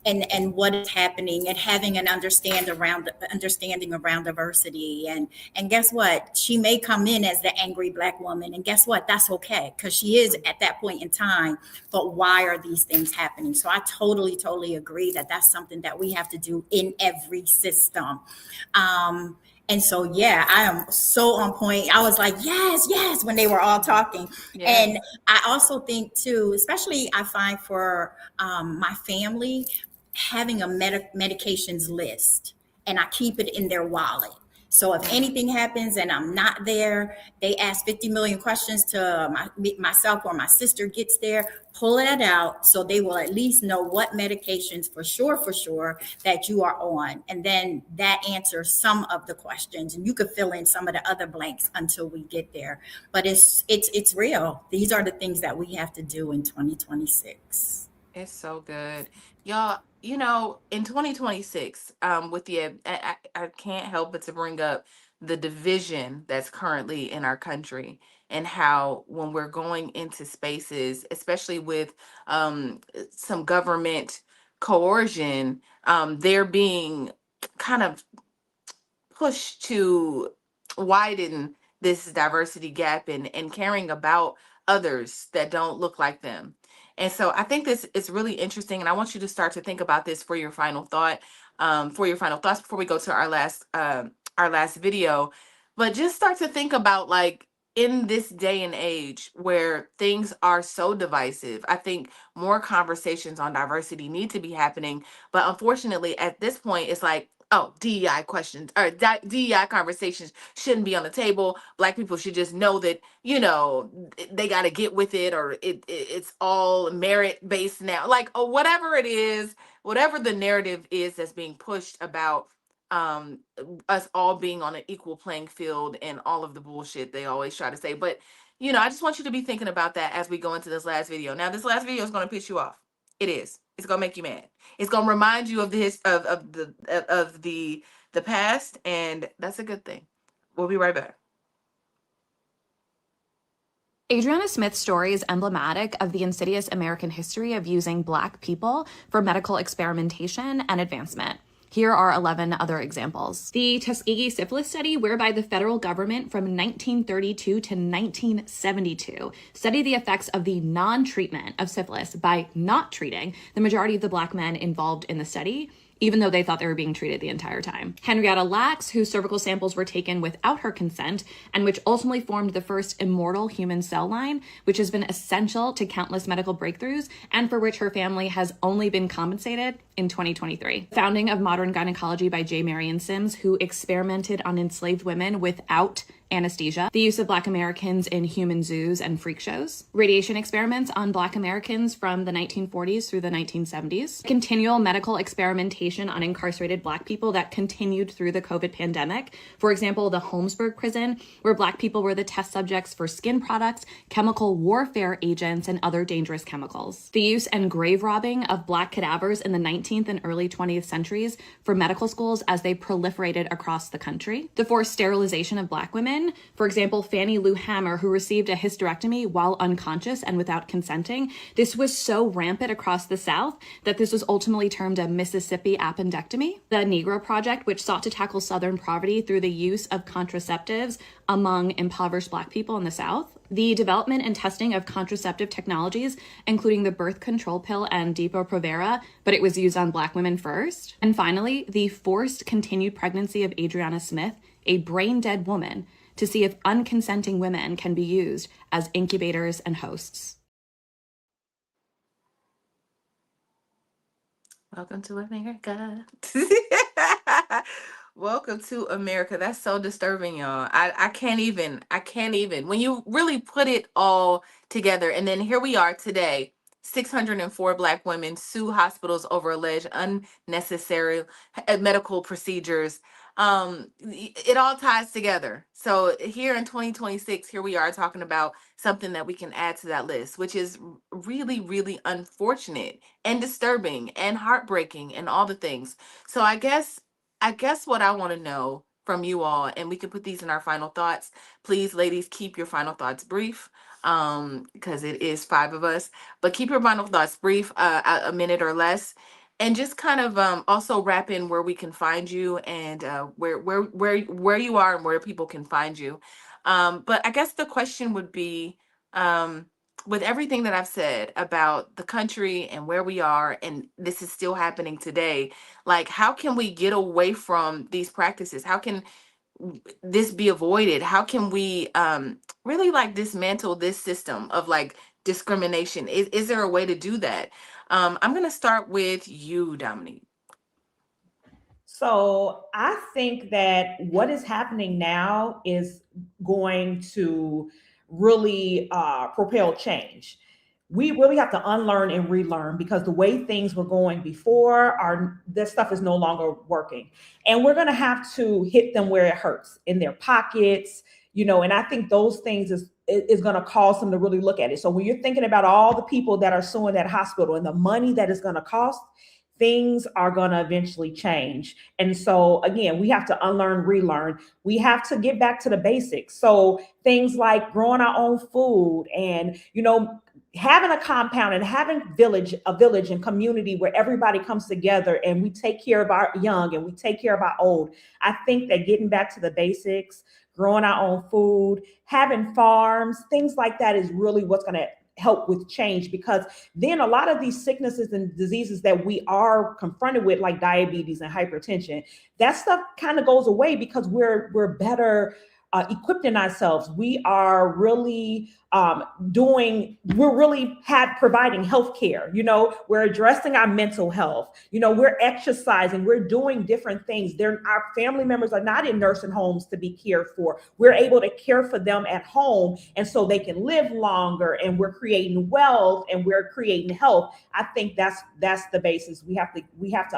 and what is happening, and having an understanding around diversity. And guess what? She may come in as the angry Black woman, and guess what? That's okay, because she is at that point in time. But why are these things happening? So I totally agree that that's something that we have to do in every system. And so, yeah, I am so on point. I was like, yes, when they were all talking. Yes. And I also think too, especially I find for my family, having a medications list, and I keep it in their wallet. So if anything happens and I'm not there, they ask 50 million questions to myself, or my sister gets there, pull that out so they will at least know what medications for sure that you are on. And then that answers some of the questions, and you could fill in some of the other blanks until we get there. But it's real. These are the things that we have to do in 2026.
It's so good. Y'all, in 2026, with I can't help but to bring up the division that's currently in our country, and how when we're going into spaces, especially with some government coercion, they're being kind of push to widen this diversity gap, and caring about others that don't look like them. And so I think this is really interesting, and I want you to start to think about this for your final thought, for your final thoughts before we go to our last video. But just start to think about, like, in this day and age where things are so divisive, I think more conversations on diversity need to be happening. But unfortunately, at this point, it's like, oh, DEI questions or DEI conversations shouldn't be on the table. Black people should just know that, they got to get with it, or it's all merit based now. Like, or whatever it is, whatever the narrative is that's being pushed about um us all being on an equal playing field, and all of the bullshit they always try to say. But I just want you to be thinking about that as we go into this last video. Now, this last video is going to piss you off. It is. It's going to make you mad. It's going to remind you of the past, and that's a good thing. We'll be right back.
Adriana Smith's story is emblematic of the insidious American history of using Black people for medical experimentation and advancement. Here are 11 other examples. The Tuskegee syphilis study, whereby the federal government from 1932 to 1972 studied the effects of the non-treatment of syphilis by not treating the majority of the Black men involved in the study, even though they thought they were being treated the entire time. Henrietta Lacks, whose cervical samples were taken without her consent, and which ultimately formed the first immortal human cell line, which has been essential to countless medical breakthroughs, and for which her family has only been compensated in 2023. Founding of modern gynecology by J. Marion Sims, who experimented on enslaved women without anesthesia, the use of Black Americans in human zoos and freak shows, radiation experiments on Black Americans from the 1940s through the 1970s, continual medical experimentation on incarcerated Black people that continued through the COVID pandemic. For example, the Holmesburg prison, where Black people were the test subjects for skin products, chemical warfare agents, and other dangerous chemicals. The use and grave robbing of Black cadavers in the 19th and early 20th centuries for medical schools as they proliferated across the country. The forced sterilization of Black women. For example, Fannie Lou Hamer, who received a hysterectomy while unconscious and without consenting. This was so rampant across the South that this was ultimately termed a Mississippi appendectomy. The Negro Project, which sought to tackle Southern poverty through the use of contraceptives among impoverished Black people in the South. The development and testing of contraceptive technologies, including the birth control pill and Depo-Provera, but it was used on Black women first. And finally, the forced continued pregnancy of Adriana Smith, a brain-dead woman, to see if unconsenting women can be used as incubators and hosts.
Welcome to America. Welcome to America. That's so disturbing, y'all. I can't even. When you really put it all together, and then here we are today, 604 Black women sue hospitals over alleged unnecessary medical procedures. It all ties together. So here in 2026, here we are talking about something that we can add to that list, which is really, really unfortunate and disturbing and heartbreaking and all the things. So I guess what I want to know from you all, and we can put these in our final thoughts. Please, ladies, keep your final thoughts brief, because it is 5 of us, but keep your final thoughts brief, a minute or less. And just kind of also wrap in where we can find you, and where you are and where people can find you. But I guess the question would be, with everything that I've said about the country and where we are, and this is still happening today, like, how can we get away from these practices? How can this be avoided? How can we really, like, dismantle this system of, like, discrimination? Is there a way to do that? I'm going to start with you, Dominique.
So I think that what is happening now is going to really propel change. We really have to unlearn and relearn because the way things were going before are this stuff is no longer working. And we're going to have to hit them where it hurts in their pockets, and I think those things is going to cause them to really look at it. So when you're thinking about all the people that are suing that hospital and the money that is going to cost, things are going to eventually change. And so, again, we have to unlearn, relearn. We have to get back to the basics. So, things like growing our own food and, having a compound and having a village and community where everybody comes together and we take care of our young and we take care of our old. I think that getting back to the basics, growing our own food, having farms, things like that is really what's going to help with change, because then a lot of these sicknesses and diseases that we are confronted with, like diabetes and hypertension, that stuff kind of goes away because we're better equipped in ourselves. We are really providing health care. We're addressing our mental health. We're exercising. We're doing different things. Our family members are not in nursing homes to be cared for. We're able to care for them at home, and so they can live longer. And we're creating wealth and we're creating health. I think that's the basis. We have to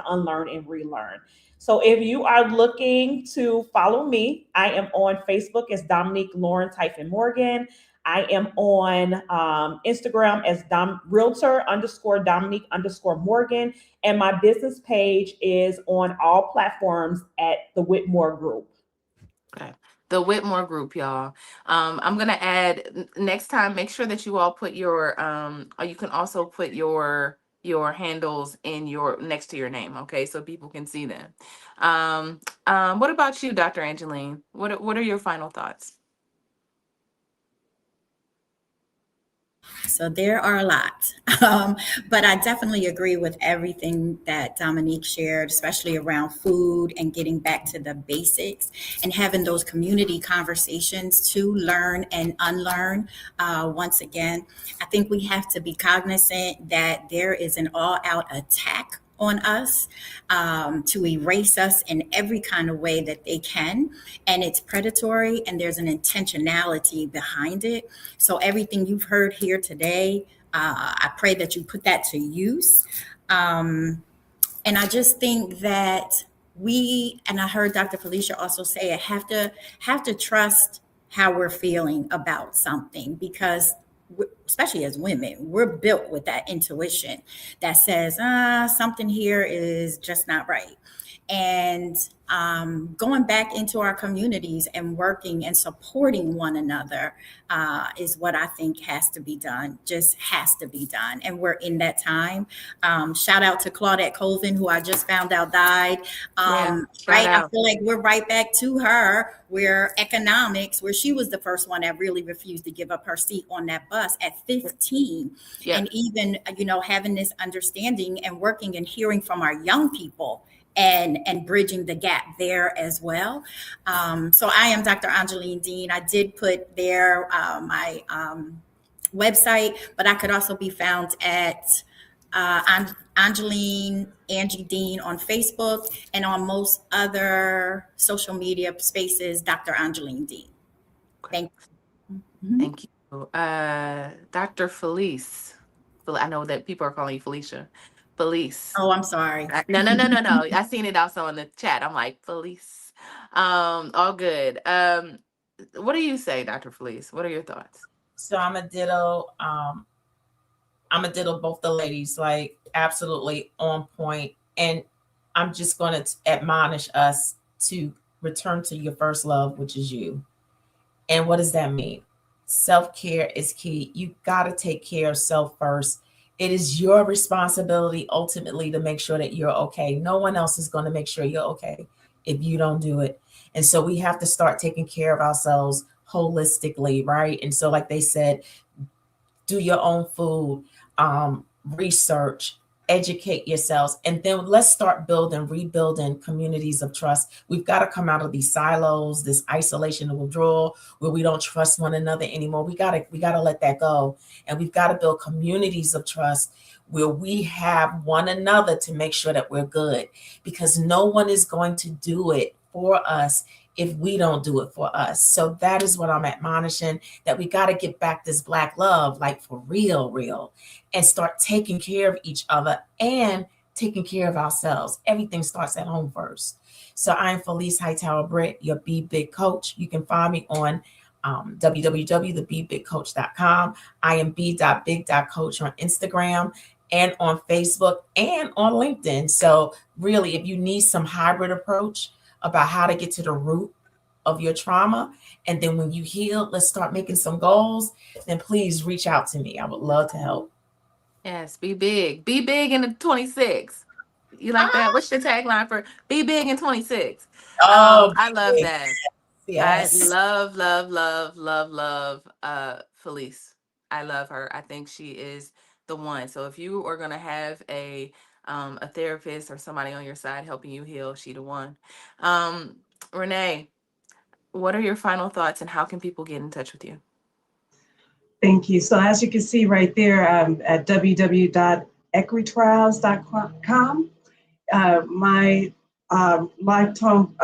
unlearn and relearn. So if you are looking to follow me, I am on Facebook as Dominique Lawrence-Morgan. I am on Instagram as Realtor_Dominique_Morgan. And my business page is on all platforms at the Whitmore Group.
Okay. The Whitmore Group, y'all. I'm going to add next time, make sure that you all put your, you can also put your handles in next to your name, okay, so people can see them. What about you, Dr. Angeline? What are your final thoughts?
So there are a lot, but I definitely agree with everything that Dominique shared, especially around food and getting back to the basics and having those community conversations to learn and unlearn. Once again, I think we have to be cognizant that there is an all-out attack on us to erase us in every kind of way that they can. And it's predatory and there's an intentionality behind it. So everything you've heard here today, I pray that you put that to use. And I just think that and I heard Dr. Felicia also say it, have to trust how we're feeling about something, because especially as women, we're built with that intuition that says, something here is just not right. And going back into our communities and working and supporting one another is what I think has to be done, just has to be done. And we're in that time. Shout out to Claudette Colvin, who I just found out died. Right. I feel like we're right back to her, where economics, where she was the first one that really refused to give up her seat on that bus at 15. Yeah. And even, having this understanding and working and hearing from our young people and bridging the gap there as well. So I am Dr. Angeline Dean. I did put there my website, but I could also be found at Angeline Angie Dean on Facebook, and on most other social media spaces, Dr. Angeline Dean. Thank you.
Mm-hmm. Thank you. Dr. Felice. I know that people are calling you Felicia. Felice.
Oh, I'm sorry.
No. I seen it also in the chat. I'm like, Felice. All good. What do you say, Dr. Felice? What are your thoughts?
So I'm a ditto both the ladies, like absolutely on point. And I'm just going to admonish us to return to your first love, which is you. And what does that mean? Self-care is key. You got to take care of self first. It is your responsibility ultimately to make sure that you're okay. No one else is going to make sure you're okay if you don't do it. And so we have to start taking care of ourselves holistically, right? And so like they said, do your own food, research, educate yourselves, and then let's start rebuilding communities of trust. We've got to come out of these silos, this isolation and withdrawal where we don't trust one another anymore. We got to let that go, and we've got to build communities of trust where we have one another to make sure that we're good, because no one is going to do it for us if we don't do it for us. So that is what I'm admonishing, that we got to get back this Black love, like for real, and start taking care of each other and taking care of ourselves. Everything starts at home first. So I'm Felice Hightower Britt, your Be Big Coach. You can find me on www.thebebigcoach.com. I am b.big.coach on Instagram and on Facebook and on LinkedIn. So really, if you need some hybrid approach about how to get to the root of your trauma, and then when you heal, let's start making some goals, then please reach out to me. I would love to help.
Yes, be big. Be big in the 26. You like that? What's your tagline for be big in 26?
Oh,
I love
big.
that. I
Yes.
love Felice. I love her. I think she is the one. So if you are gonna have a therapist or somebody on your side helping you heal, she the one. Renee, what are your final thoughts and how can people get in touch with you?
Thank you. So as you can see right there at www.equitrials.com, my lifetime,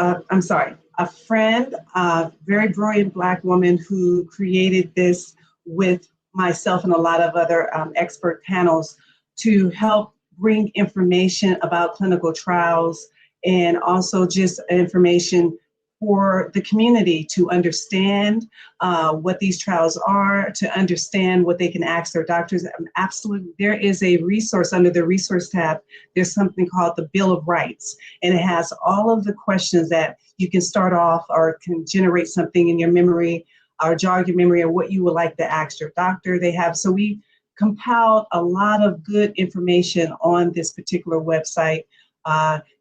a friend, a very brilliant Black woman who created this with myself and a lot of other expert panels to help bring information about clinical trials and also just information for the community to understand what these trials are, to understand what they can ask their doctors. Absolutely, there is a resource under the resource tab. There's something called the Bill of Rights, and it has all of the questions that you can start off or can generate something in your memory or jog your memory of what you would like to ask your doctor. So we compiled a lot of good information on this particular website,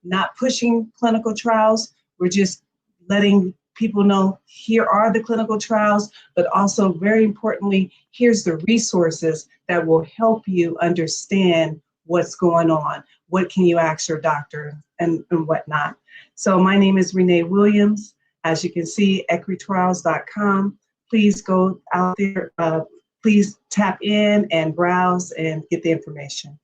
not pushing clinical trials. We're just letting people know here are the clinical trials, but also very importantly, here's the resources that will help you understand what's going on. What can you ask your doctor and whatnot. So my name is Renee Williams. As you can see, equitrials.com. Please go out there. Please tap in and browse and get the information.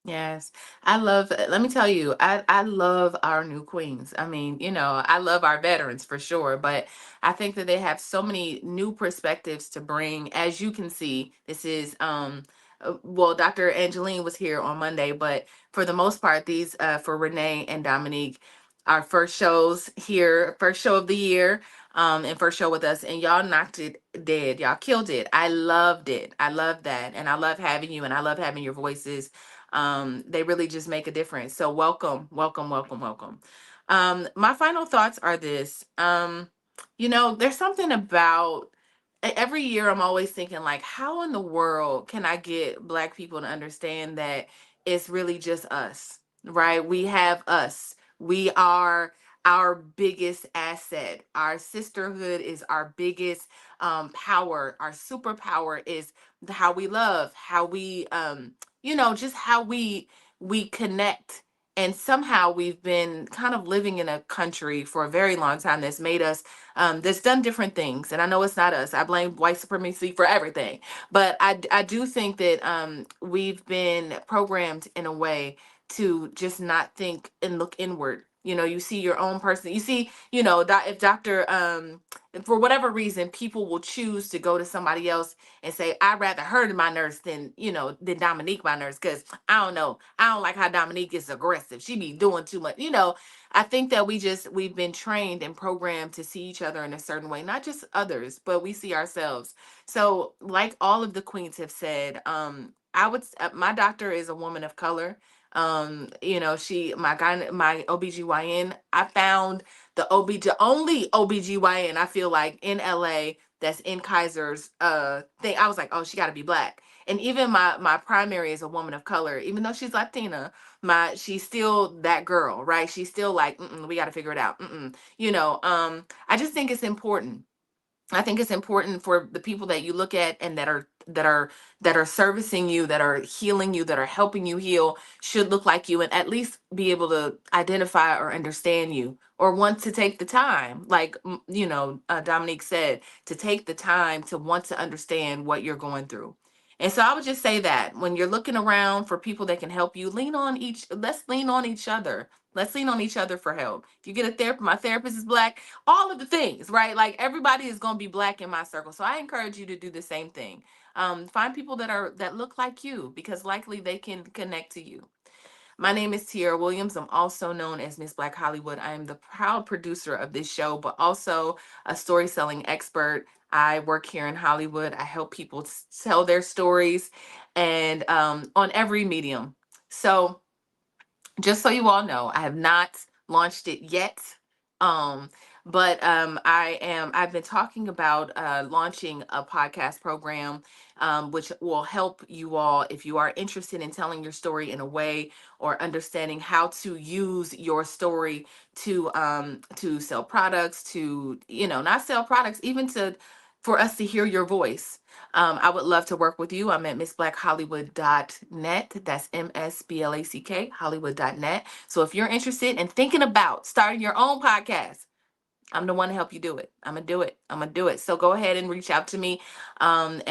Yes, let me tell you, I love our new queens. I mean, I love our veterans for sure, but I think that they have so many new perspectives to bring. As you can see, this is, well, Dr. Angeline was here on Monday, but for the most part, these, for Renee and Dominique, our first shows here, first show of the year, and first show with us, and y'all knocked it dead. Y'all killed it. I loved it. I love that. And I love having you, and I love having your voices. They really just make a difference. So welcome, welcome, welcome, welcome. My final thoughts are this. There's something about every year I'm always thinking like, how in the world can I get Black people to understand that it's really just us, right? We have us. We are our biggest asset. Our sisterhood is our biggest power. Our superpower is how we love, how we just how we connect. And somehow we've been kind of living in a country for a very long time that's made us that's done different things. And I know it's not us. I blame white supremacy for everything, but I do think that we've been programmed in a way to just not think and look inward. You see your own person, you see, if doctor for whatever reason people will choose to go to somebody else and say, I'd rather her than my nurse than Dominique, my nurse, because I don't know. I don't like how Dominique is aggressive. She be doing too much. I think that we've been trained and programmed to see each other in a certain way, not just others, but we see ourselves. So like all of the queens have said, my doctor is a woman of color. My OBGYN, I found the only OBGYN I feel like in LA that's in Kaiser's thing. I was like, oh, she got to be Black. And even my primary is a woman of color, even though she's Latina. She's still that girl, right? She's still like, we got to figure it out. I just think it's important. I think it's important for the people that you look at and that are servicing you, that are healing you, that are helping you heal, should look like you and at least be able to identify or understand you, or want to take the time, like Dominique said, to take the time to want to understand what you're going through. And so I would just say that when you're looking around for people that can help you, let's lean on each other. Let's lean on each other for help. If you get a therapist, my therapist is Black, all of the things, right? Like everybody is going to be Black in my circle. So I encourage you to do the same thing. Find people that look like you, because likely they can connect to you. My name is Tierra Williams. I'm also known as Miss Black Hollywood. I am the proud producer of this show, but also a story selling expert. I work here in Hollywood. I help people tell their stories, and on every medium. So just so you all know, I have not launched it yet. Um, but I've been talking about launching a podcast program, which will help you all if you are interested in telling your story in a way, or understanding how to use your story to sell products, to, not sell products, even for us to hear your voice. I would love to work with you. I'm at missblackhollywood.net. That's MSBLACK, Hollywood.net. So if you're interested in thinking about starting your own podcast, I'm the one to help you do it. I'm going to do it. I'm going to do it. So go ahead and reach out to me, and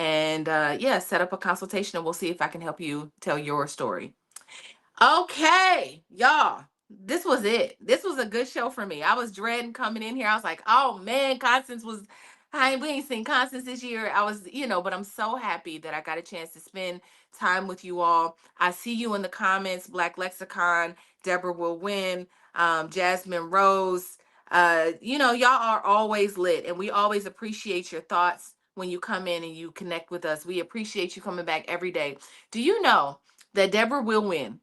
set up a consultation, and we'll see if I can help you tell your story. Okay, y'all. This was it. This was a good show for me. I was dreading coming in here. I was like, oh man, we ain't seen Constance this year. I was, but I'm so happy that I got a chance to spend time with you all. I see you in the comments, Black Lexicon, Deborah will win, Jasmine Rose. Y'all are always lit, and we always appreciate your thoughts when you come in and you connect with us. We appreciate you coming back every day. Do you know that Deborah will win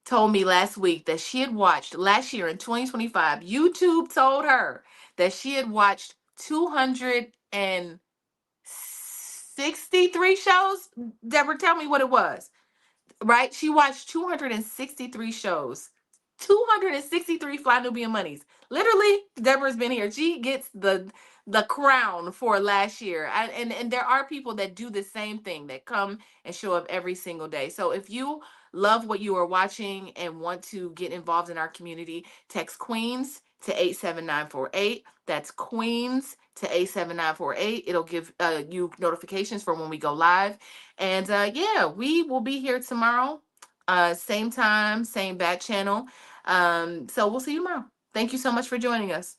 told me last week that she had watched last year in 2025, YouTube told her that she had watched 263 shows? Deborah, tell me what it was. Right? She watched 263 shows. 263 Fly Nubian Monies. Literally, Deborah's been here. She gets the crown for last year. And there are people that do the same thing, that come and show up every single day. So if you love what you are watching and want to get involved in our community, text Queens to 87948. That's Queens to 87948. It'll give you notifications for when we go live. And we will be here tomorrow, same time, same bat channel. So we'll see you tomorrow. Thank you so much for joining us.